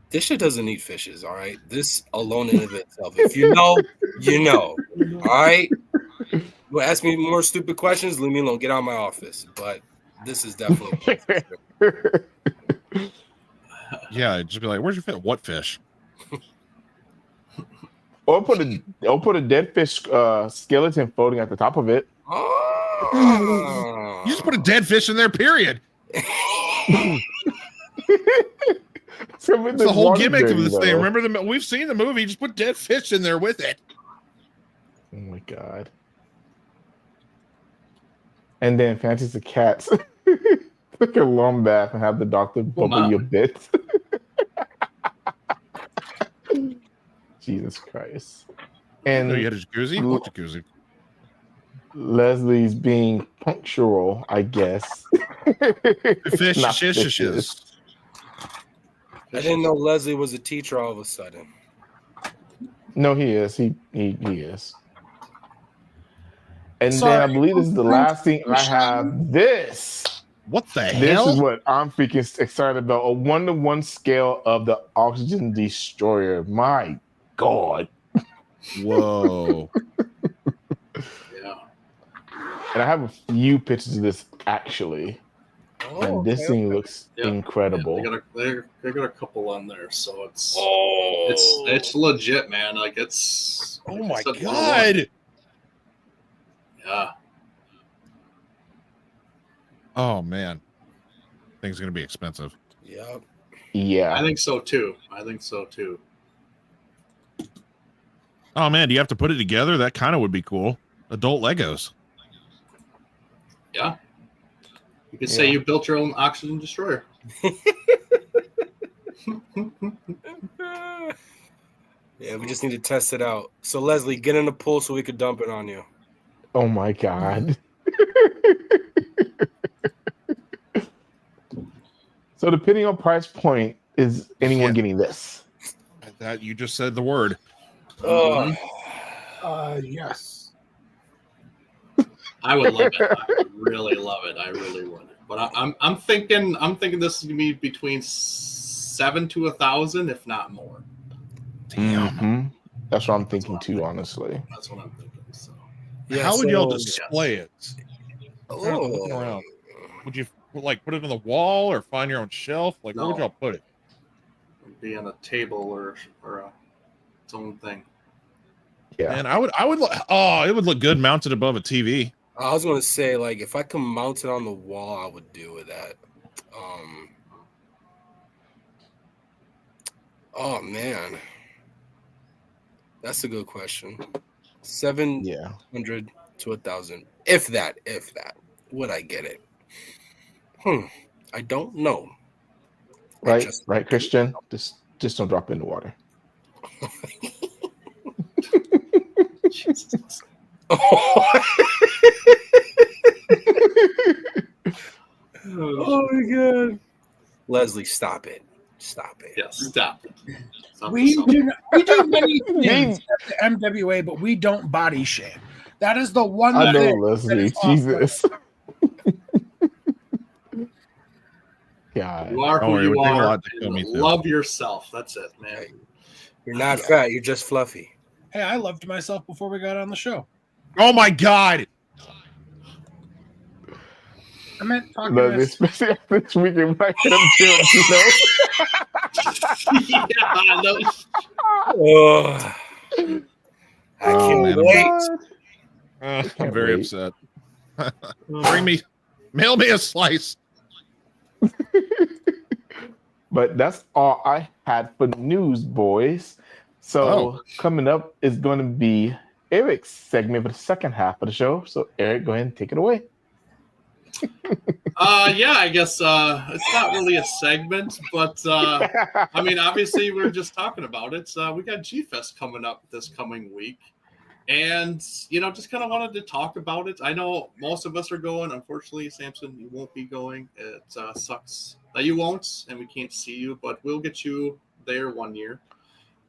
this shit doesn't need fishes, all right? This alone in of itself. If you know, you know. All right. You ask me more stupid questions, leave me alone. Get out of my office. But this is definitely Yeah, just be like, where's your fish? What fish? Or put a dead fish skeleton floating at the top of it. Oh. You just put a dead fish in there, period. That's the whole gimmick of this thing. Remember, we've seen the movie. Just put dead fish in there with it. Oh my god! And then Fantasy Cats took a long bath and have the doctor bubble your bits. Jesus Christ! And you had a jacuzzi. What jacuzzi? Leslie's being punctual, I guess. Fishes. I didn't know Leslie was a teacher all of a sudden. No, he is. He is. And then I believe this is the last thing I have. This. What the hell? This is what I'm freaking excited about. A 1-to-1 scale of the Oxygen Destroyer. My God. Whoa. Yeah. And I have a few pictures of this actually. And this thing looks incredible. Yeah, they got a couple on there, so it's legit, man. Like it's. Oh like my I said, god! Yeah. Oh man, thing's gonna be expensive. Yep. Yeah. I think so too. Oh man, do you have to put it together? That kind of would be cool. Adult Legos. Yeah. You could say you built your own oxygen destroyer. Yeah, we just need to test it out. So Leslie, get in the pool so we could dump it on you. Oh my god. So depending on price point, is anyone getting this? That you just said the word. Yes. I would love it. I would really love it. I really would. But I'm thinking this is gonna be between 7 to 1,000, if not more. Damn. That's what I'm thinking too, honestly. That's what I'm thinking. So Yeah, How would y'all so- display it? Looking Oh, around. Would you like put it on the wall or find your own shelf? Like where would No. y'all put it? it'd be on a table or its own thing. Yeah. And I would it would look good mounted above a TV. I was gonna say, like, if I can mount it on the wall, I would do with that. Oh man, that's a good question. 700 to 1,000, if that. Would I get it? I don't know. Right, right, Christian. Just don't drop it in the water. Jesus. Oh my god, Leslie, stop it! Yeah, stop it. Stop We yourself. do many things at the MWA, but we don't body shame. That is the one I know, thing. Leslie. Jesus. God. You are Don't who worry, it you would take a are. lot to kill me, and too. love yourself. That's it, man. You're not fat. You're just fluffy. Hey, I loved myself before we got on the show. Oh my god! I meant talking Love, to especially after this weekend when I hit him too, you know? Yeah, no, Oh, I Oh, can't man, wait. I'm very wait. upset. Mail me a slice. But that's all I had for news, boys. So coming up is going to be Eric's segment for the second half of the show. So Eric, go ahead and take it away. yeah, I guess it's not really a segment, but I mean, obviously, we're just talking about it. We got G-Fest coming up this coming week, and just kind of wanted to talk about it. I know most of us are going. Unfortunately, Samson, you won't be going. It sucks that you won't, and we can't see you, but we'll get you there one year.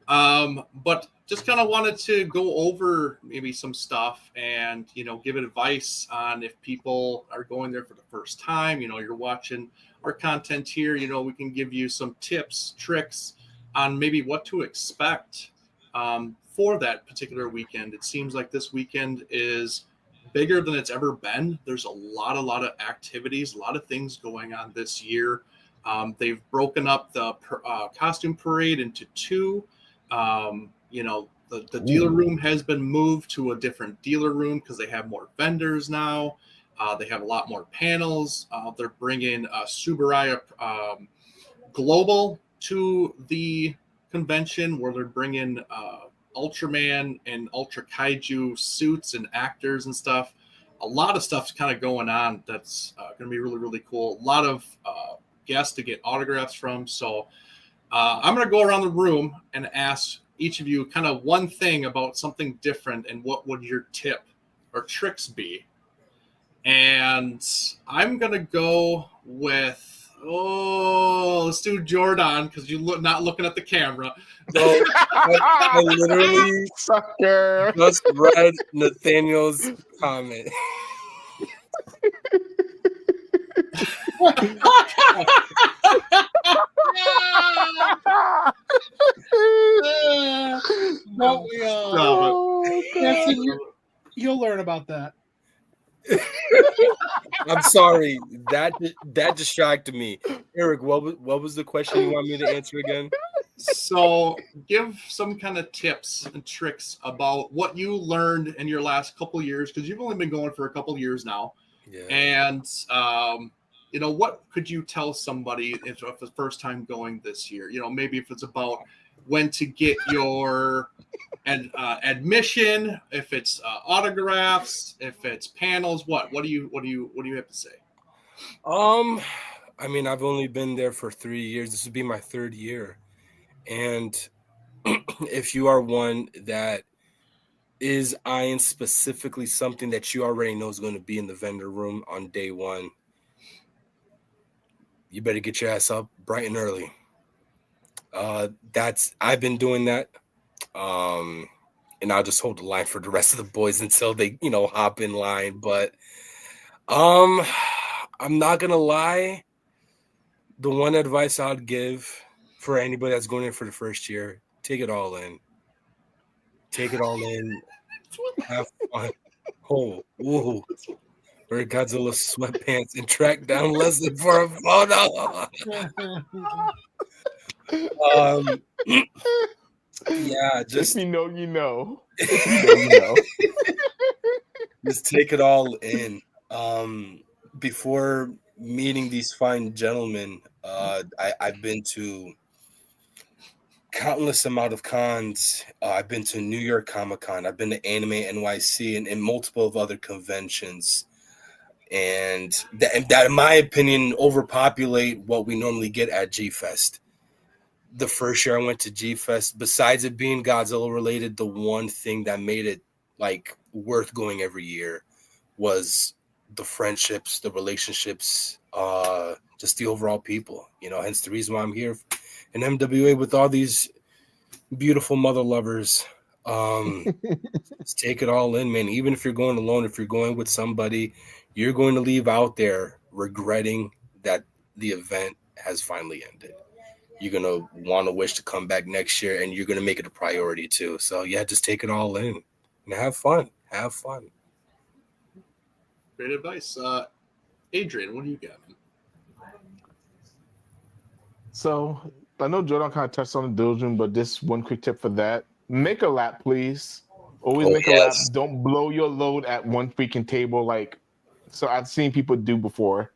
But just kind of wanted to go over maybe some stuff and, give advice on if people are going there for the first time, you're watching our content here, we can give you some tips, tricks on maybe what to expect, for that particular weekend. It seems like this weekend is bigger than it's ever been. There's a lot of activities, a lot of things going on this year. They've broken up the costume parade into two. The dealer room has been moved to a different dealer room because they have more vendors now. They have a lot more panels. They're bringing Subaraya Global to the convention, where they're bringing Ultraman and Ultra Kaiju suits and actors and stuff. A lot of stuff's kind of going on that's going to be really, really cool. A lot of guests to get autographs from. So I'm going to go around the room and ask each of you kind of one thing about something different, and what would your tip or tricks be? And I'm going to go with, let's do Jordan, because you're not looking at the camera. No, I literally Sucker. just read Nathaniel's comment. No, Stop it. Samson, you'll learn about that. I'm sorry. That distracted me. Eric, what was the question you want me to answer again? So give some kind of tips and tricks about what you learned in your last couple of years, because you've only been going for a couple of years now. Yeah. And what could you tell somebody if it's the first time going this year? Maybe if it's about when to get your admission, if it's autographs, if it's panels, what do you have to say? I mean, I've only been there for 3 years. This would be my 3rd year. And if you are one that is eyeing specifically something that you already know is going to be in the vendor room on day one, you better get your ass up bright and early. I've been doing that. And I'll just hold the line for the rest of the boys until they, hop in line. But I'm not gonna lie. The one advice I'd give for anybody that's going in for the first year, take it all in. Take it all in. Have fun. Oh, ooh. Wear Godzilla sweatpants and track down Leslie for a photo. Yeah, just if you know, you know. Just take it all in. Before meeting these fine gentlemen, I've been to countless amount of cons. I've been to New York Comic-Con. I've been to Anime NYC and multiple of other conventions. And that, in my opinion, overpopulate what we normally get at G-Fest. The first year I went to G-Fest, besides it being Godzilla related, the one thing that made it worth going every year was the friendships, the relationships, just the overall people. Hence the reason why I'm here in MWA with all these beautiful mother lovers. Just take it all in, man. Even if you're going alone, if you're going with somebody, you're going to leave out there regretting that the event has finally ended. You're going to want to wish to come back next year, and you're going to make it a priority too. So yeah, just take it all in and have fun. Have fun. Great advice. Adrian, what do you got? So I know Jordan kind of touched on the diligence, but just one quick tip for that. Make a lap, please. Always make a lap. Don't blow your load at one freaking table. So I've seen people do before.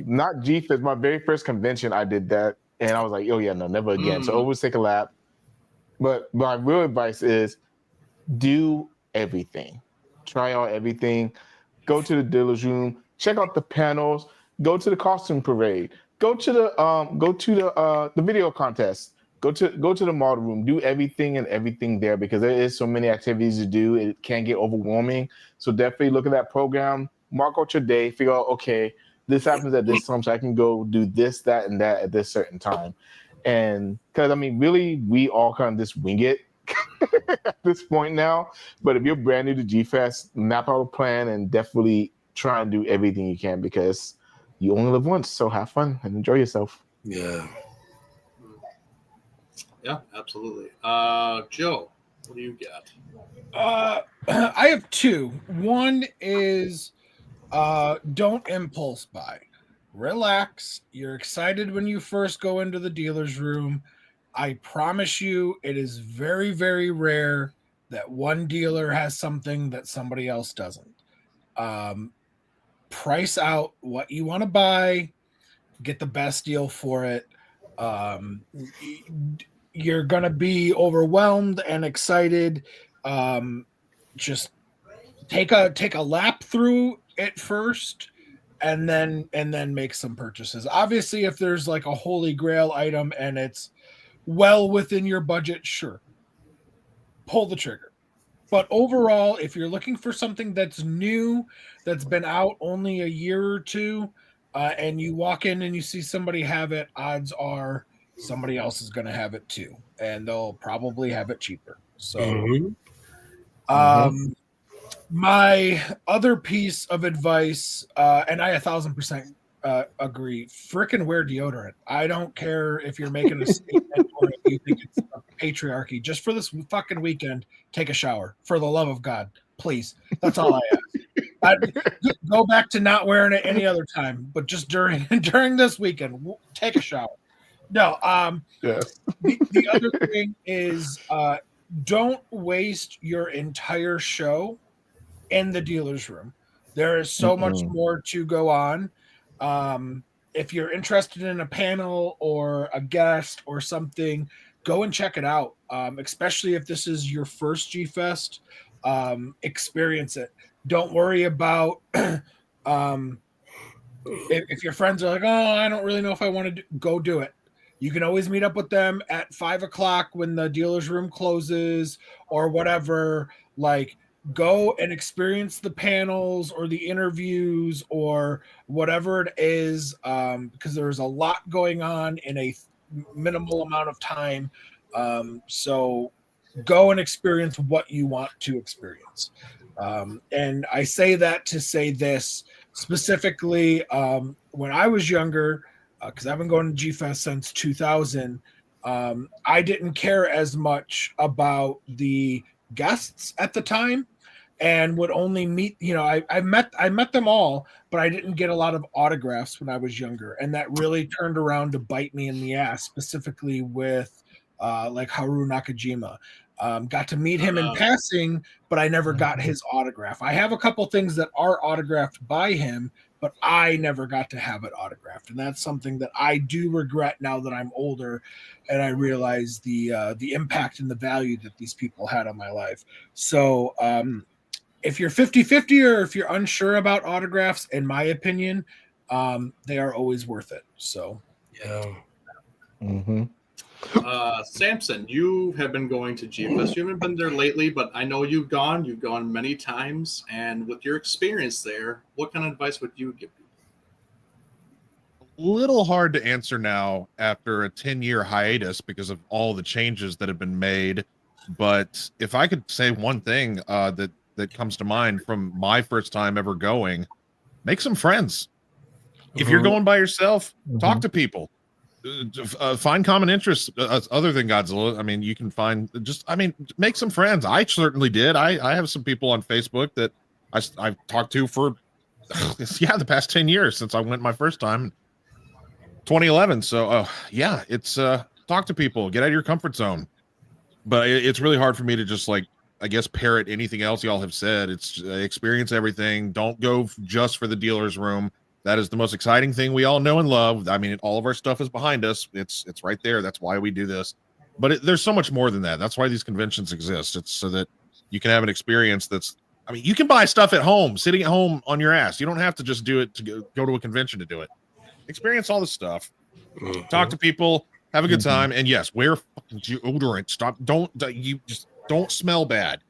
Not G-Fest, my very first convention, I did that. And I was like, oh yeah, no, never again. So always take a lap. But my real advice is do everything. Try out everything. Go to the dealer's room. Check out the panels. Go to the costume parade. Go to the video contest. Go to the model room. Do everything there, because there is so many activities to do. It can get overwhelming. So definitely look at that program. Mark out your day. Figure out, okay, this happens at this time, so I can go do this, that, and that at this certain time. And because really, we all kind of just wing it at this point now. But if you're brand new to G-Fest, map out a plan and definitely try and do everything you can, because you only live once. So have fun and enjoy yourself. Yeah. Yeah, absolutely. Joe, what do you got? I have two. One is don't impulse buy. Relax. You're excited when you first go into the dealer's room. I promise you, it is very, very rare that one dealer has something that somebody else doesn't. Price out what you want to buy, get the best deal for it. You're going to be overwhelmed and excited. Just take a lap through it first, and then make some purchases. Obviously, if there's a holy grail item and it's well within your budget, sure, pull the trigger. But overall, if you're looking for something that's new, that's been out only a year or two, and you walk in and you see somebody have it, odds are somebody else is going to have it too, and they'll probably have it cheaper. So, my other piece of advice, and I 1,000% agree, frickin' wear deodorant. I don't care if you're making a statement or if you think it's patriarchy. Just for this fucking weekend, take a shower. For the love of God, please. That's all I ask. Go back to not wearing it any other time, but just during this weekend, take a shower. No, Yes. the other thing is don't waste your entire show in the dealer's room. There is so much more to go on. If you're interested in a panel or a guest or something, go and check it out. Especially if this is your first G Fest, experience it. Don't worry about if your friends are like, oh, I don't really know if I want to go do it. You can always meet up with them at 5:00 when the dealer's room closes or whatever. Like, go and experience the panels or the interviews or whatever it is, because there's a lot going on in a minimal amount of time. So go and experience what you want to experience. And I say that to say this specifically, when I was younger, because I've been going to G-Fest since 2000, I didn't care as much about the guests at the time and would only meet, I met them all, but I didn't get a lot of autographs when I was younger. And that really turned around to bite me in the ass, specifically with like Haru Nakajima. Got to meet him in passing, but I never got his autograph. I have a couple things that are autographed by him, but I never got to have it autographed. And that's something that I do regret now that I'm older and I realize the impact and the value that these people had on my life. So if you're 50-50 or if you're unsure about autographs, in my opinion, they are always worth it. So, Yeah. Samson, you have been going to G-Fest. You haven't been there lately, but I know you've gone. You've gone many times. And with your experience there, what kind of advice would you give people? A little hard to answer now after a 10-year hiatus because of all the changes that have been made. But if I could say one thing that comes to mind from my first time ever going, make some friends. If you're going by yourself, talk to people. Find common interests other than Godzilla. I mean, you can find make some friends. I certainly did. I have some people on Facebook that I've talked to for the past 10 years since I went my first time, 2011. So it's talk to people, get out of your comfort zone. But it's really hard for me to just parrot anything else y'all have said. It's experience everything. Don't go just for the dealer's room. That is the most exciting thing we all know and love. I mean, all of our stuff is behind us. It's right there. That's why we do this. But there's so much more than that. That's why these conventions exist. It's so that you can have an experience you can buy stuff at home, sitting at home on your ass. You don't have to just do it to go to a convention to do it. Experience all the stuff. Talk to people. Have a good time. And yes, wear fucking deodorant. Don't smell bad.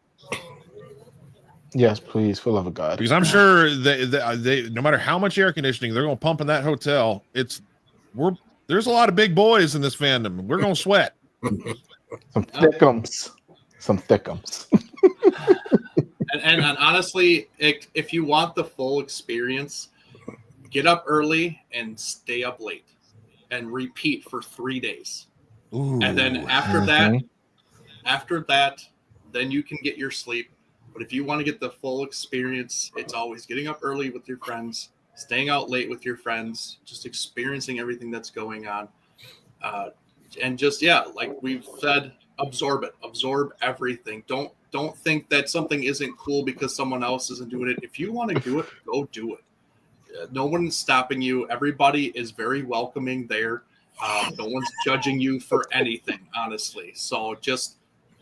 Yes, please, for the love of God. Because I'm sure they no matter how much air conditioning they're going to pump in that hotel, there's a lot of big boys in this fandom. We're going to sweat. Some thickums. And honestly, if you want the full experience, get up early and stay up late, and repeat for 3 days. Ooh. And then after that, then you can get your sleep. But if you want to get the full experience, it's always getting up early with your friends, staying out late with your friends, just experiencing everything that's going on. And just, like we've said, absorb it. Absorb everything. Don't think that something isn't cool because someone else isn't doing it. If you want to do it, go do it. No one's stopping you. Everybody is very welcoming there. No one's judging you for anything, honestly. So just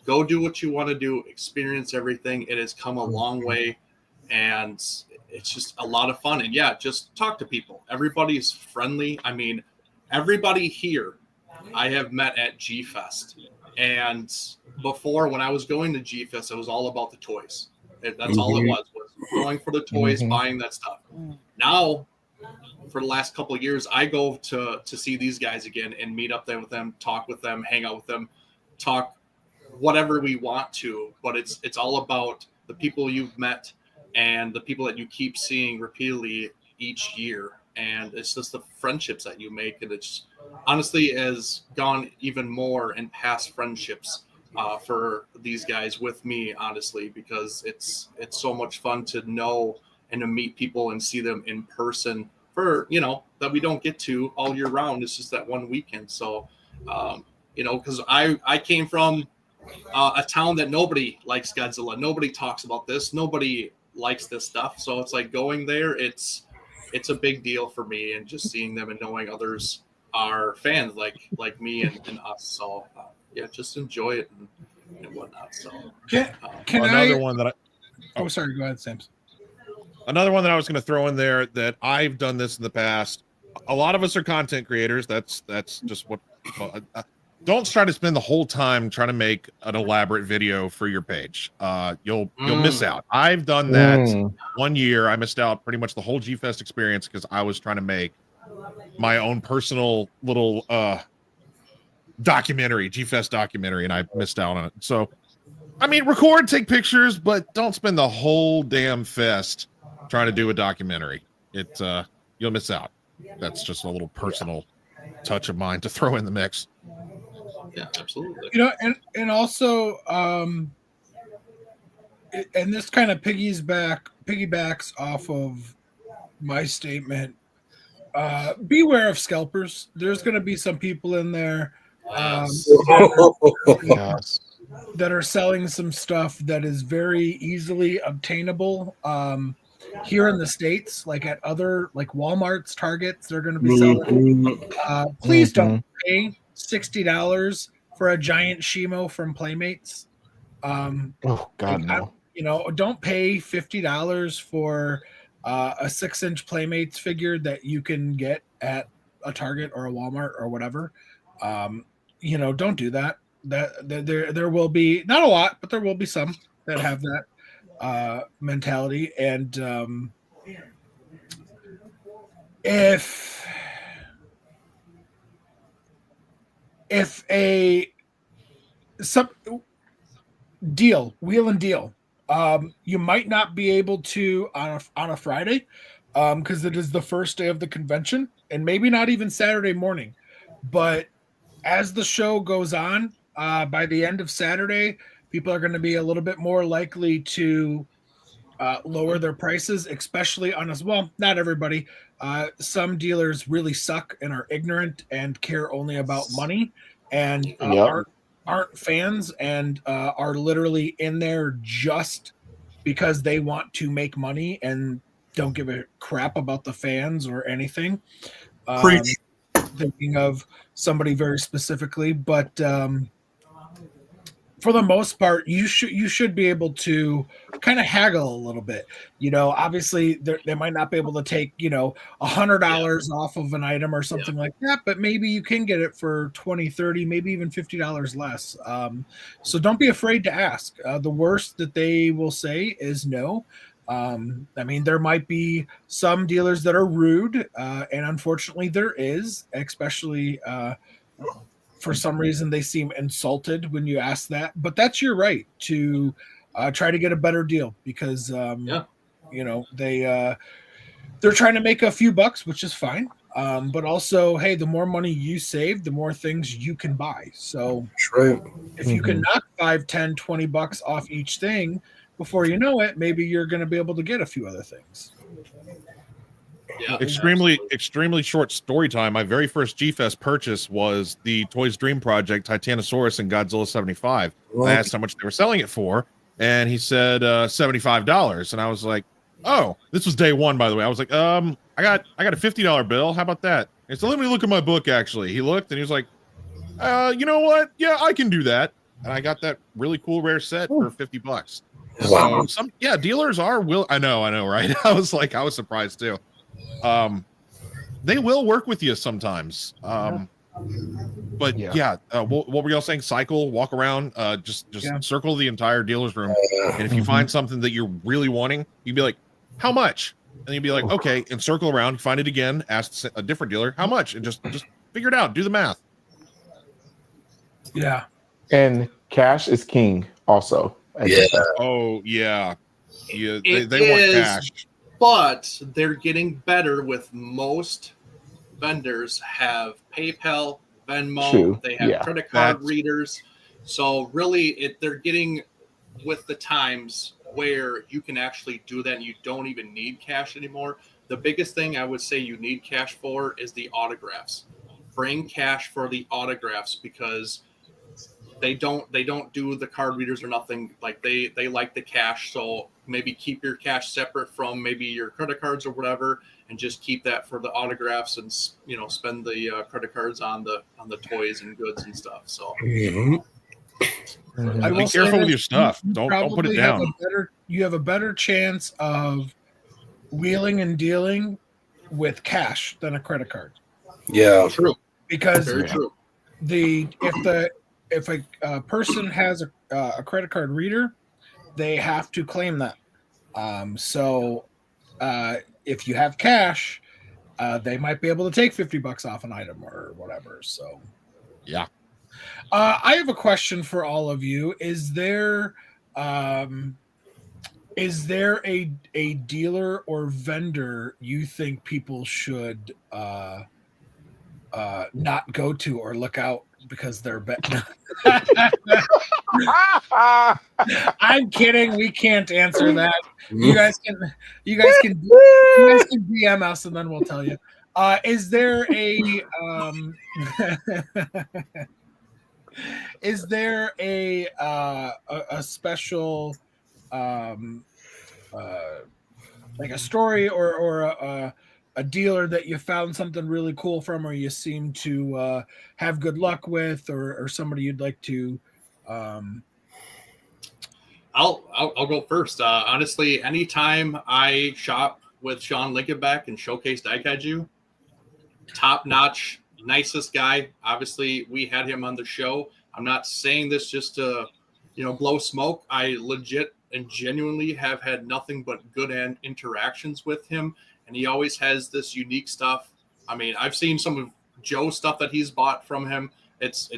go do what you want to do, experience everything. It has come a long way, and it's just a lot of fun. And just talk to people. Everybody's friendly. I mean, everybody here I have met at G-Fest. And before, when I was going to G-Fest, it was all about the toys. That's all it was going for the toys, buying that stuff. Now, for the last couple of years, I go to see these guys again and meet up there with them, talk with them, hang out with them, talk whatever we want to, but it's all about the people you've met and the people that you keep seeing repeatedly each year. And it's just the friendships that you make, and it's honestly has gone even more in past friendships for these guys with me, honestly, because it's so much fun to know and to meet people and see them in person for, that we don't get to all year round. It's just that one weekend. So, because I came from a town that nobody likes Godzilla. Nobody talks about this. Nobody likes this stuff. So it's like going there. It's a big deal for me, and just seeing them and knowing others are fans like me and us. So just enjoy it and whatnot. So one that sorry, go ahead, Sam. Another one that I was going to throw in there, that I've done this in the past. A lot of us are content creators. That's just what. Don't try to spend the whole time trying to make an elaborate video for your page. You'll miss out. I've done that 1 year. I missed out pretty much the whole G-Fest experience because I was trying to make my own personal little documentary, G-Fest documentary, and I missed out on it. So, I mean, record, take pictures, but don't spend the whole damn fest trying to do a documentary. You'll miss out. That's just a little personal touch of mine to throw in the mix. Yeah, absolutely. And also, and this kind of piggybacks off of my statement. Beware of scalpers. There's going to be some people in there that are selling some stuff that is very easily obtainable. Here in the States, like at other like Walmart's, Targets, they're going to be selling. Please don't pay $60 for a giant Shimo from Playmates. Oh God, no. Don't pay $50 for a 6-inch Playmates figure that you can get at a Target or a Walmart or whatever. Don't do that. There will be, not a lot, but there will be some that have that mentality. And if a wheel and deal, you might not be able to on a Friday, because it is the first day of the convention, and maybe not even Saturday morning. But as the show goes on, by the end of Saturday, people are going to be a little bit more likely to lower their prices, especially on us. Well, not everybody. Some dealers really suck and are ignorant and care only about money, and aren't fans, and are literally in there just because they want to make money and don't give a crap about the fans or anything. Thinking of somebody very specifically, but for the most part, you should be able to kind of haggle a little bit. Obviously they might not be able to take $100 off of an item or something like that, but maybe you can get it for $20, $30, maybe even $50 less. So don't be afraid to ask. The worst that they will say is no. There might be some dealers that are rude, and unfortunately there is, especially for some reason they seem insulted when you ask that, but that's your right to try to get a better deal, because they're trying to make a few bucks, which is fine. But also, hey, the more money you save, the more things you can buy. So if you can knock $5, $10, $20 off each thing, before you know it, maybe you're going to be able to get a few other things. Yeah, extremely short story time. My very first G-Fest purchase was the Toys Dream Project Titanosaurus and Godzilla 75. I asked how much they were selling it for, and he said $75. And I was like, oh, this was day one, by the way. I was like, I got a $50 bill. How about that? And so let me look at my book. Actually, he looked and he was like, you know what? Yeah, I can do that. And I got that really cool rare set for $50. Wow. So dealers are I know, right? I was surprised too. They will work with you sometimes. But what were y'all saying? Cycle, walk around, just circle the entire dealer's room. And if you find something that you're really wanting, you'd be like, how much? And you'd be like, okay, and circle around, find it again, ask a different dealer, how much? And just figure it out, do the math. Yeah. And cash is king also. Oh yeah. They want cash. But they're getting better with most vendors have PayPal, Venmo, True. They have credit card readers. So really they're getting with the times where you can actually do that and you don't even need cash anymore. The biggest thing I would say you need cash for is the autographs. Bring cash for the autographs because they don't do the card readers or nothing. Like they like the cash, so maybe keep your cash separate from maybe your credit cards or whatever, and just keep that for the autographs and spend the credit cards on the toys and goods and stuff. So Mm-hmm. I will Be say careful with this, your stuff. you Don't put it probably have down. you have a better chance of wheeling and dealing with cash than a credit card. Yeah. true, Because very true. if a person has a credit card reader, they have to claim that. So if you have cash, they might be able to take $50 off an item or whatever. So Yeah. I have a question for all of you. Is there a dealer or vendor you think people should not go to or look out because they're I'm kidding. We can't answer that. You guys can DM us and then we'll tell you. Is there a special like a story or a dealer that you found something really cool from, or you seem to have good luck with, or somebody you'd like to I'll go first. Honestly, anytime I shop with Sean Linkenback and Showcase Daikaiju, top notch, nicest guy. Obviously, we had him on the show. I'm not saying this just to, blow smoke. I legit and genuinely have had nothing but good interactions with him, and he always has this unique stuff. I mean, I've seen some of Joe's stuff that he's bought from him. It's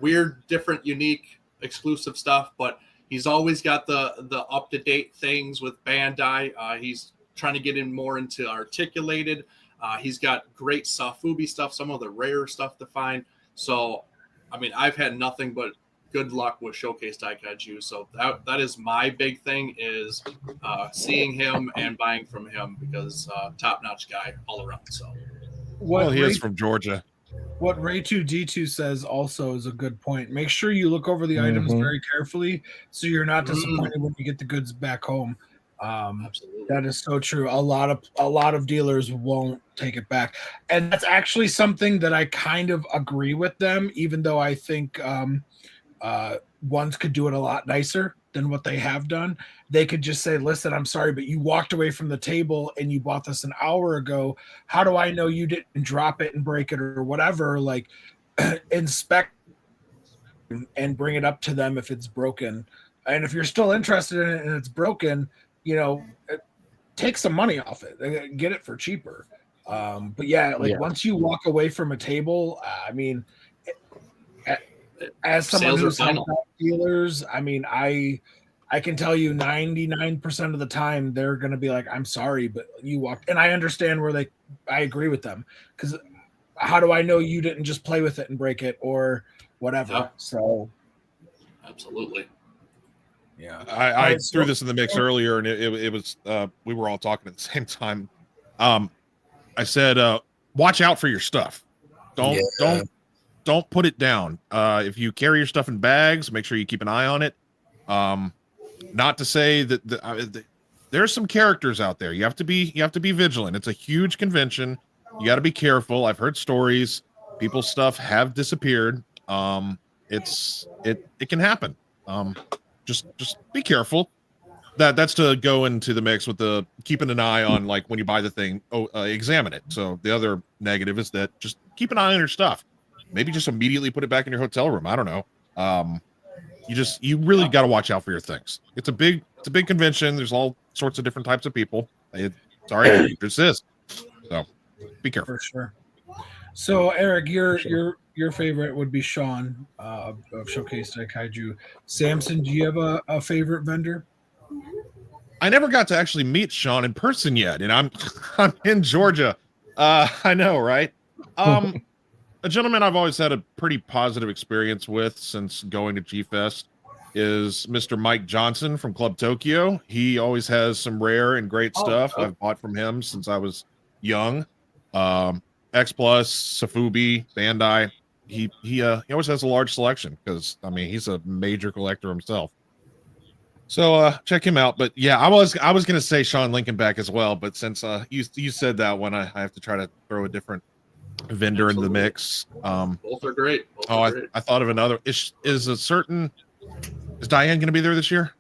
weird, different, unique, exclusive stuff, but he's always got the up-to-date things with Bandai. He's trying to get in more into articulated. He's got great Safubi stuff, some of the rare stuff to find. So, I mean, I've had nothing but good luck with Showcase Daikaiju. So that is my big thing, is seeing him and buying from him, because top-notch guy all around. So, Well, he is from Georgia. What Ray2D2 says also is a good point. Make sure you look over the items very carefully so you're not disappointed when you get the goods back home. Absolutely. That is so true. A lot of dealers won't take it back, and that's actually something that I kind of agree with them, even though I think ones could do it a lot nicer than what they have done. They could just say, listen, I'm sorry, but you walked away from the table and you bought this an hour ago. How do I know you didn't drop it and break it or whatever? Like, inspect and bring it up to them if it's broken. And if you're still interested in it and it's broken, take some money off it, get it for cheaper. But yeah, once you walk away from a table, I mean, as someone who's had dealers, I mean, I can tell you 99% of the time they're going to be like, I'm sorry, but you walked. And I understand I agree with them, because how do I know you didn't just play with it and break it or whatever? Yeah. So absolutely. Yeah. I threw this in the mix earlier, and it was we were all talking at the same time. I said, watch out for your stuff. Don't put it down. If you carry your stuff in bags, make sure you keep an eye on it. Not to say that there's some characters out there. You have to be vigilant. It's a huge convention. You got to be careful. I've heard stories. People's stuff have disappeared. It can happen. Just be careful. That's to go into the mix with the keeping an eye on, like, when you buy the thing, examine it. So the other negative is that just keep an eye on your stuff. Maybe just immediately put it back in your hotel room. I don't know. You really got to watch out for your things. It's a big convention. There's all sorts of different types of people. Sorry, this is. So be careful. For sure. So Eric, your favorite would be Sean of Showcase Daikaiju. Samson, do you have a favorite vendor? I never got to actually meet Sean in person yet, and I'm in Georgia. I know, right? A gentleman I've always had a pretty positive experience with since going to G-Fest. is Mr. Mike Johnson from Club Tokyo. He always has some rare and great stuff. I've bought from him since I was young. X Plus, Safubi, Bandai. He always has a large selection because I mean he's a major collector himself. So check him out. But yeah, I was gonna say Sean Lincolnback as well, but since you said that one, I have to try to throw a different vendor into the mix. Both are great. I thought of another. Is Diane gonna be there this year?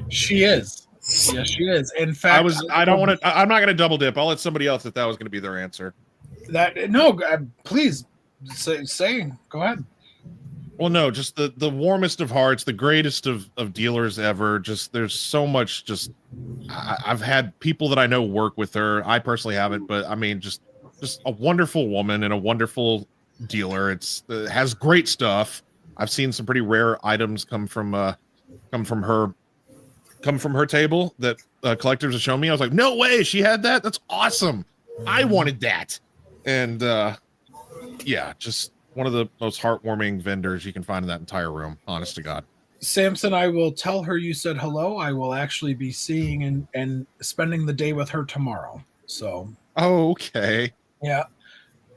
She is. Yes, she is. In fact, I'm not gonna double dip. I'll let somebody else if that was gonna be their answer. Please say go ahead. Well, no, just the warmest of hearts, the greatest of dealers ever. Just there's so much. Just I've had people that I know work with her. I personally haven't, but I mean, just a wonderful woman and a wonderful dealer. It has great stuff. I've seen some pretty rare items come from her table that collectors have shown me. I was like, no way, she had that. That's awesome. I wanted that. And yeah, just one of the most heartwarming vendors you can find in that entire room. Honest to God. Samson, I will tell her you said hello. I will actually be seeing and spending the day with her tomorrow. So. Oh, okay. Yeah.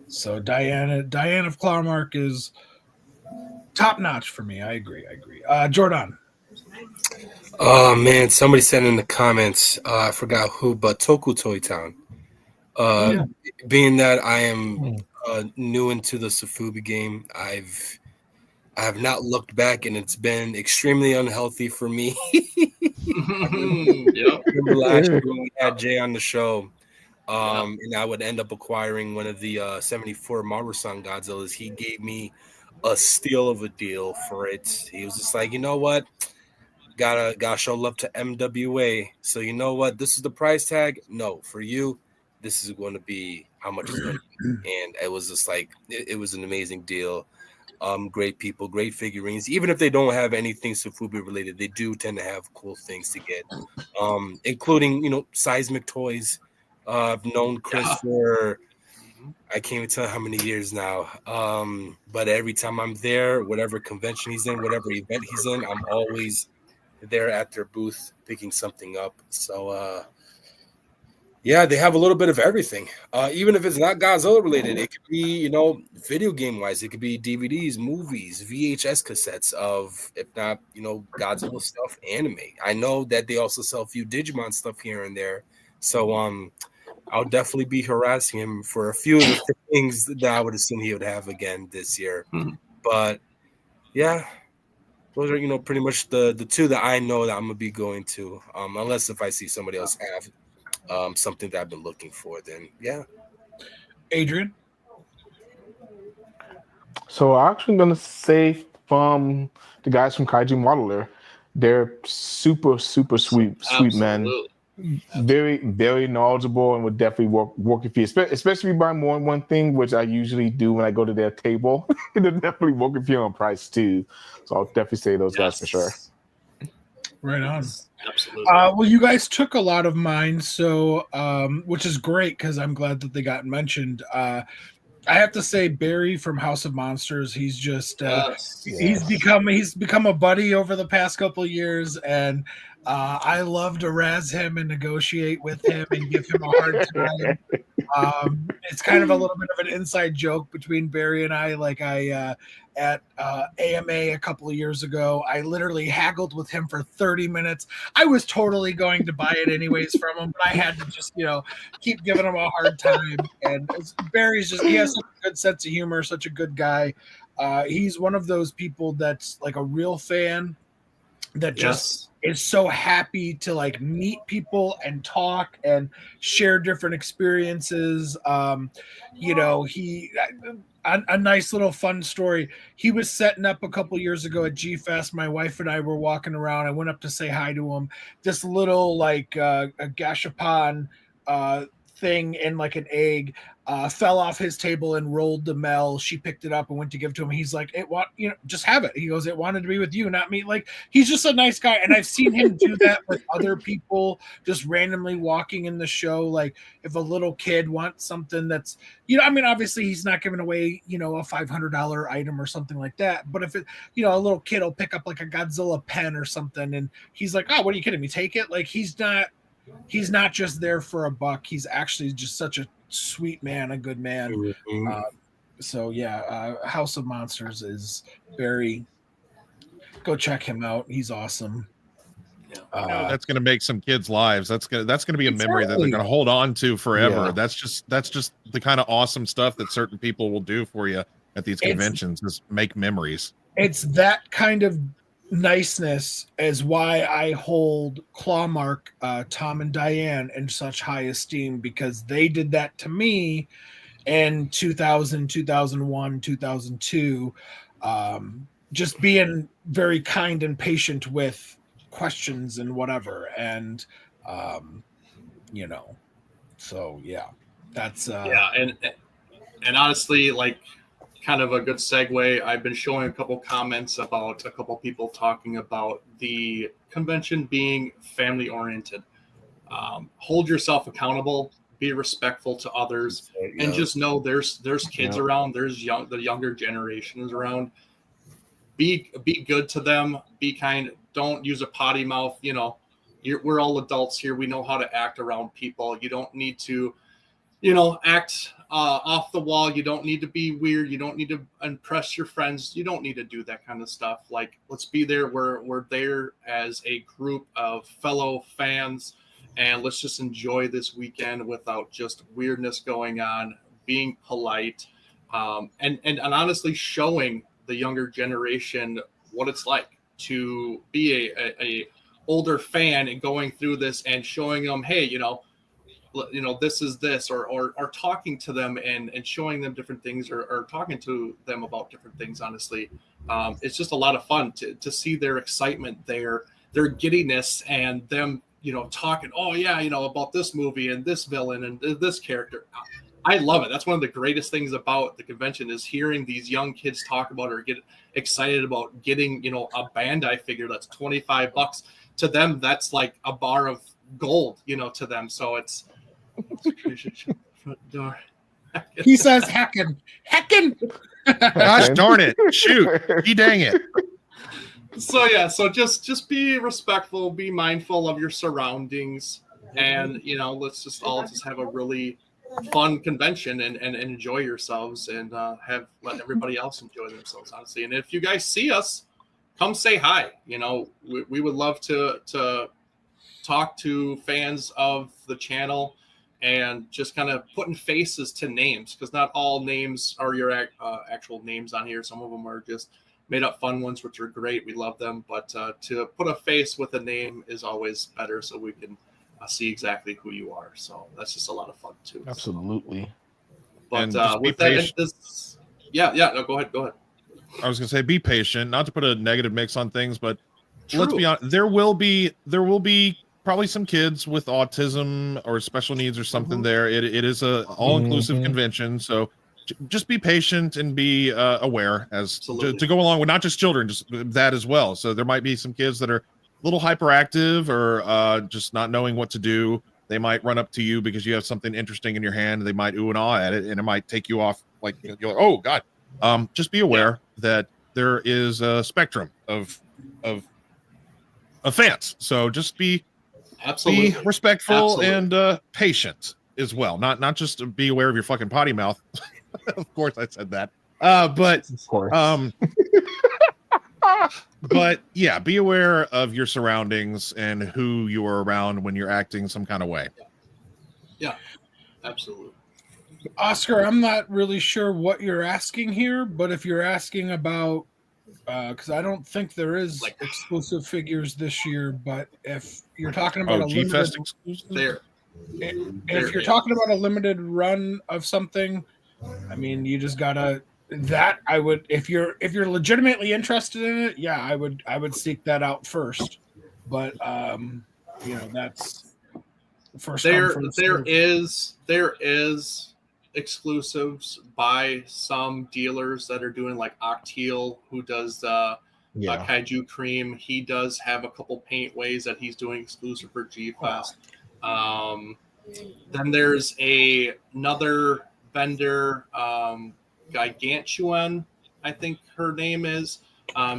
So Diane of Clarmark is top notch for me. I agree. Jordan. Oh man, somebody said in the comments, I forgot who, but Toku Toy Town. Being that I am new into the Safubi game, I have not looked back, and it's been extremely unhealthy for me. Remember last year when we had Jay on the show, and I would end up acquiring one of the 74 Marusan Godzillas. He gave me a steal of a deal for it. He was just like, you know what? Gotta show love to MWA. So you know what? This is the price tag. No, for you, this is going to be how much it's going to be. And it was just like it was an amazing deal. Great people, great figurines. Even if they don't have anything Safubi related, they do tend to have cool things to get. Including seismic toys. I've known Chris for I can't even tell how many years now. But every time I'm there, whatever convention he's in, whatever event he's in, I'm always there at their booth picking something up. So yeah, they have a little bit of everything. Even if it's not Godzilla related, it could be, video game wise, it could be DVDs, movies, VHS cassettes of, if not, Godzilla stuff, anime. I know that they also sell a few Digimon stuff here and there. So I'll definitely be harassing him for a few of the things that I would assume he would have again this year. But yeah, those are, pretty much the two that I know that I'm gonna be going to. Unless if I see somebody else have something that I've been looking for, then yeah. Adrian. So I'm actually gonna say from the guys from Kaiju Modeler, they're super sweet men. Very, very knowledgeable, and would definitely work with you, especially if you buy more than one thing, which I usually do when I go to their table. They're definitely work with you on price too. So I'll definitely say those guys for sure. Right on. Absolutely. Well, you guys took a lot of mine, so which is great because I'm glad that they got mentioned. I have to say, Barry from House of Monsters, he's just he's become a buddy over the past couple of years, and I love to razz him and negotiate with him and give him a hard time. It's kind of a little bit of an inside joke between Barry and I. Like at AMA a couple of years ago, I literally haggled with him for 30 minutes. I was totally going to buy it anyways from him, but I had to just, keep giving him a hard time. And Barry's he has such a good sense of humor, such a good guy. He's one of those people that's like a real fan that just is so happy to like meet people and talk and share different experiences. A nice little fun story. He was setting up a couple years ago at G-Fest. My wife and I were walking around. I went up to say hi to him. This little a gashapon thing in like an egg, fell off his table and rolled to Mel. She picked it up and went to give to him. He's like, just have it. He goes, it wanted to be with you, not me. Like, he's just a nice guy. And I've seen him do that with other people just randomly walking in the show. Like, if a little kid wants something that's, obviously he's not giving away, a $500 item or something like that. But if it, a little kid will pick up like a Godzilla pen or something, and he's like, oh, what are you kidding me? Take it. Like, he's not just there for a buck. He's actually just such a sweet man, a good man. House of Monsters is very, go check him out. He's awesome. That's going to make some kids' lives. That's going to be a memory that they're going to hold on to forever. Yeah. That's just the kind of awesome stuff that certain people will do for you at these conventions, is make memories. It's that kind of niceness is why I hold Clawmark, Tom and Diane in such high esteem, because they did that to me in 2000, 2001, 2002. Just being very kind and patient with questions and whatever. And, that's, and honestly, like, kind of a good segue. I've been showing a couple comments about a couple people talking about the convention being family oriented. Hold yourself accountable, be respectful to others, and just know there's kids around, there's the younger generation is around. Be good to them, be kind. Don't use a potty mouth. We're all adults here. We know how to act around people. You don't need to, act off the wall. You don't need to be weird. You don't need to impress your friends. You don't need to do that kind of stuff. Like, let's be there. We're there as a group of fellow fans, and let's just enjoy this weekend without just weirdness going on, being polite, and honestly showing the younger generation what it's like to be a older fan and going through this and showing them, hey, this is this, or talking to them and showing them different things, or talking to them about different things. Honestly, it's just a lot of fun to see their excitement, their giddiness, and them, talking, about this movie and this villain and this character. I love it. That's one of the greatest things about the convention, is hearing these young kids talk about or get excited about getting, a Bandai figure that's $25. To them, that's like a bar of gold, to them. So it's front door. He says heckin'. Gosh darn it. Shoot. Dang it. So just be respectful, be mindful of your surroundings, and let's just all just have a really fun convention and enjoy yourselves, and let everybody else enjoy themselves, honestly. And if you guys see us, come say hi. We would love to talk to fans of the channel, and just kind of putting faces to names, because not all names are your actual names on here. Some of them are just made up fun ones, which are great. We love them, but to put a face with a name is always better, so we can see exactly who you are. So that's just a lot of fun too. Absolutely. But with that, no, go ahead. I was gonna say, be patient, not to put a negative mix on things, but let's be honest, there will be probably some kids with autism or special needs or something there. It is a all-inclusive convention, so just be patient and be aware as to go along with not just children, just that as well. So there might be some kids that are a little hyperactive, or just not knowing what to do. They might run up to you because you have something interesting in your hand. They might ooh and ah at it, and it might take you off. Like, you're like, oh God. Just be aware that there is a spectrum of fans. So just be respectful and patient as well. Not just be aware of your fucking potty mouth. Of course I said that. But of course. But yeah, be aware of your surroundings and who you are around when you're acting some kind of way. Yeah, absolutely. Oscar, I'm not really sure what you're asking here, but if you're asking about, because I don't think there is exclusive figures this year, but if you're talking about G-Fest exclusive, if you're talking about a limited run of something, I mean, you just gotta. That I would, if you're legitimately interested in it, yeah, I would seek that out first. But that's First There come, first serve. is exclusives by some dealers that are doing, like Octeal, who does Kaiju Cream. He does have a couple paint ways that he's doing exclusive for G-Fest. Then there's another vendor, Gigantuan, I think her name is.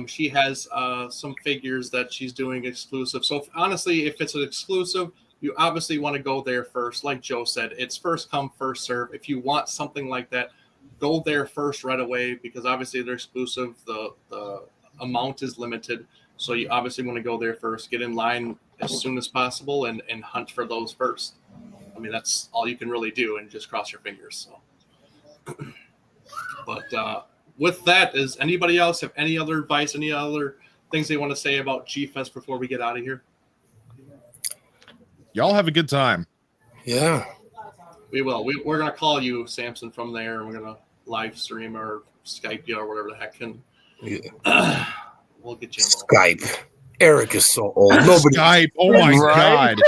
She has some figures that she's doing exclusive. So honestly, if it's an exclusive, you obviously want to go there first. Like Joe said, it's first come, first serve. If you want something like that, go there first right away, because obviously they're exclusive. The amount is limited. So you obviously want to go there first, get in line as soon as possible, and hunt for those first. I mean, that's all you can really do, and just cross your fingers. So, but with that, does anybody else have any other advice, any other things they want to say about G-Fest before we get out of here? Y'all have a good time. Yeah. We will. We're going to call you, Samson, from there, and we're going to live stream or Skype you or whatever the heck. We'll get you Skype. Eric is so old. Nobody. Skype. Oh my God.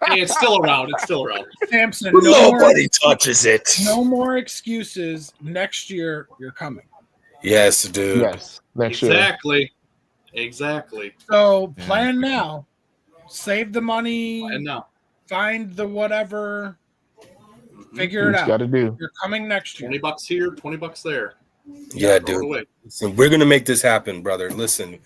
Hey, it's still around. It's still around. Samson, Nobody touches it. No more excuses. Next year, you're coming. Yes, dude. Yes, next year. Exactly. So plan now. Save the money. And now. Find the whatever. Figure it out. Got to do. You're coming next year. $20 here, $20 there. Yeah, dude. Listen, we're gonna make this happen, brother. Listen,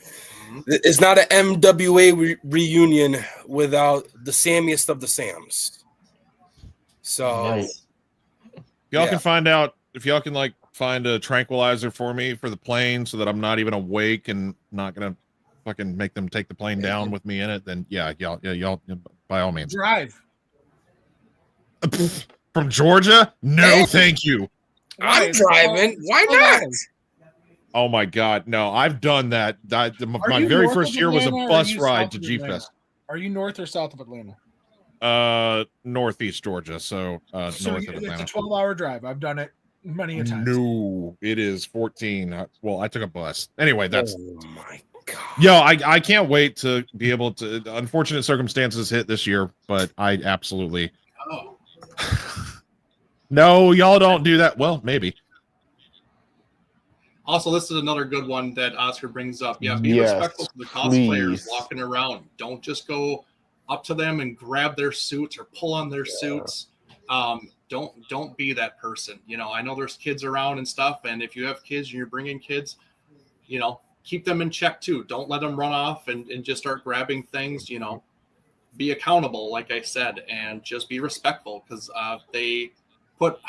it's not an MWA reunion without the Sammiest of the Sams. So, y'all can find out if y'all can find a tranquilizer for me for the plane, so that I'm not even awake and not gonna fucking make them take the plane down with me in it. Then y'all by all means drive from Georgia. No, thank you. I'm driving. Why not? Oh my God, no! I've done that. My very first year was a bus ride to G-Fest. Are you north or south of Atlanta? Northeast Georgia, so north of Atlanta. It's a 12-hour drive. I've done it many a time. No, it is 14. Well, I took a bus. Anyway, that's. Oh my God. Yo, I can't wait to be able to. Unfortunate circumstances hit this year, but I absolutely. Oh. No, y'all don't do that. Well, maybe. Also, this is another good one that Oscar brings up. Yeah, be respectful to the cosplayers walking around. Don't just go up to them and grab their suits or pull on their suits. Don't be that person. I know there's kids around and stuff, and if you have kids and you're bringing kids, keep them in check too. Don't let them run off and just start grabbing things. Be accountable, like I said, and just be respectful, because they put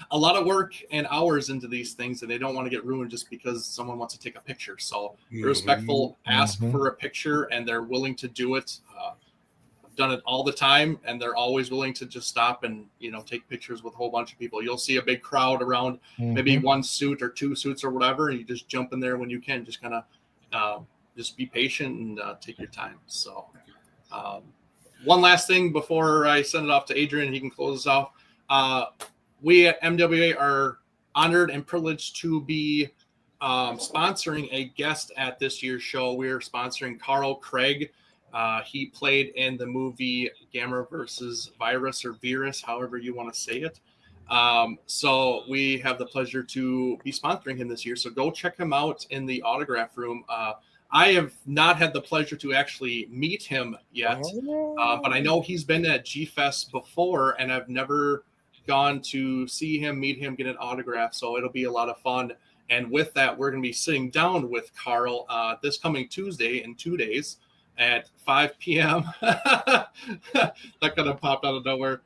a lot of work and hours into these things, and they don't want to get ruined just because someone wants to take a picture. So be respectful, ask for a picture, and they're willing to do it. I've done it all the time, and they're always willing to just stop and take pictures with a whole bunch of people. You'll see a big crowd around maybe one suit or two suits or whatever, and you just jump in there when you can. Just kind of just be patient and take your time. So one last thing before I send it off to Adrian, he can close us off. We at MWA are honored and privileged to be sponsoring a guest at this year's show. We're sponsoring Carl Craig. He played in the movie Gamma versus Virus, or Virus, however you want to say it. So we have the pleasure to be sponsoring him this year. So go check him out in the autograph room. I have not had the pleasure to actually meet him yet, but I know he's been at G-Fest before, and I've never gone to see him, meet him, get an autograph. So it'll be a lot of fun. And with that, we're going to be sitting down with Carl this coming Tuesday in 2 days at 5 p.m. That kind of popped out of nowhere.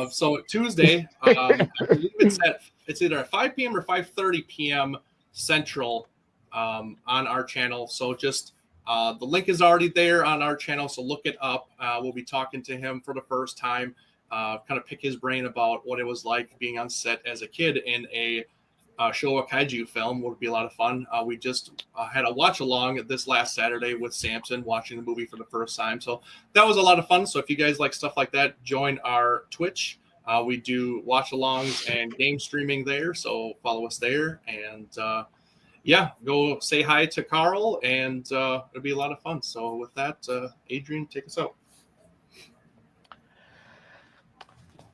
So Tuesday, I believe it's either at 5 p.m. or 5:30 p.m. Central on our channel. So just the link is already there on our channel, so look it up. We'll be talking to him for the first time, kind of pick his brain about what it was like being on set as a kid in a Showa Kaiju film. Would be a lot of fun. We just had a watch along this last Saturday with Samson, watching the movie for the first time, so that was a lot of fun. So if you guys like stuff like that, join our Twitch. We do watch alongs and game streaming there, so follow us there. And go say hi to Carl, and it'll be a lot of fun. So with that, Adrian, take us out.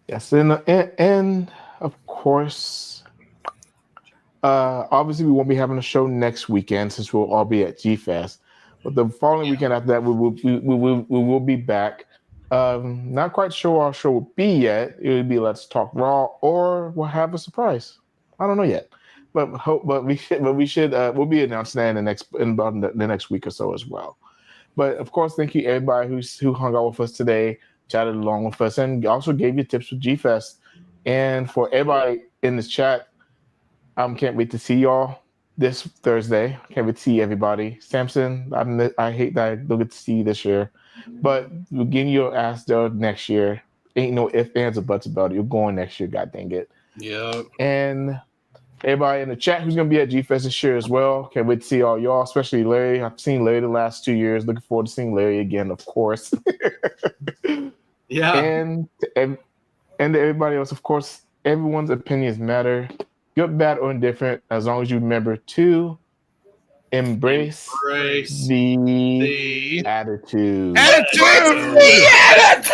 Yes, and of course, obviously we won't be having a show next weekend since we'll all be at G-Fest. But the following weekend after that, we will be back. Not quite sure what our show will be yet. It will be Let's Talk Raw, or we'll have a surprise. I don't know yet, but we'll be announcing that in about the next week or so as well. But of course, thank you everybody who hung out with us today, chatted along with us, and also gave you tips with G-Fest. And for everybody in this chat, can't wait to see y'all this Thursday. Can't wait to see everybody. Samson, I hate that I don't get to see you this year, but we're getting your ass there next year. Ain't no ifs, ands, or buts about it. You're going next year, god dang it. Yeah. And everybody in the chat who's going to be at G-Fest this year as well. Can't wait to see all y'all, especially Larry. I've seen Larry the last 2 years. Looking forward to seeing Larry again, of course. Yeah. And to everybody else, of course, everyone's opinions matter. Good, bad, or indifferent, as long as you remember to embrace the attitude. Attitude! The attitude!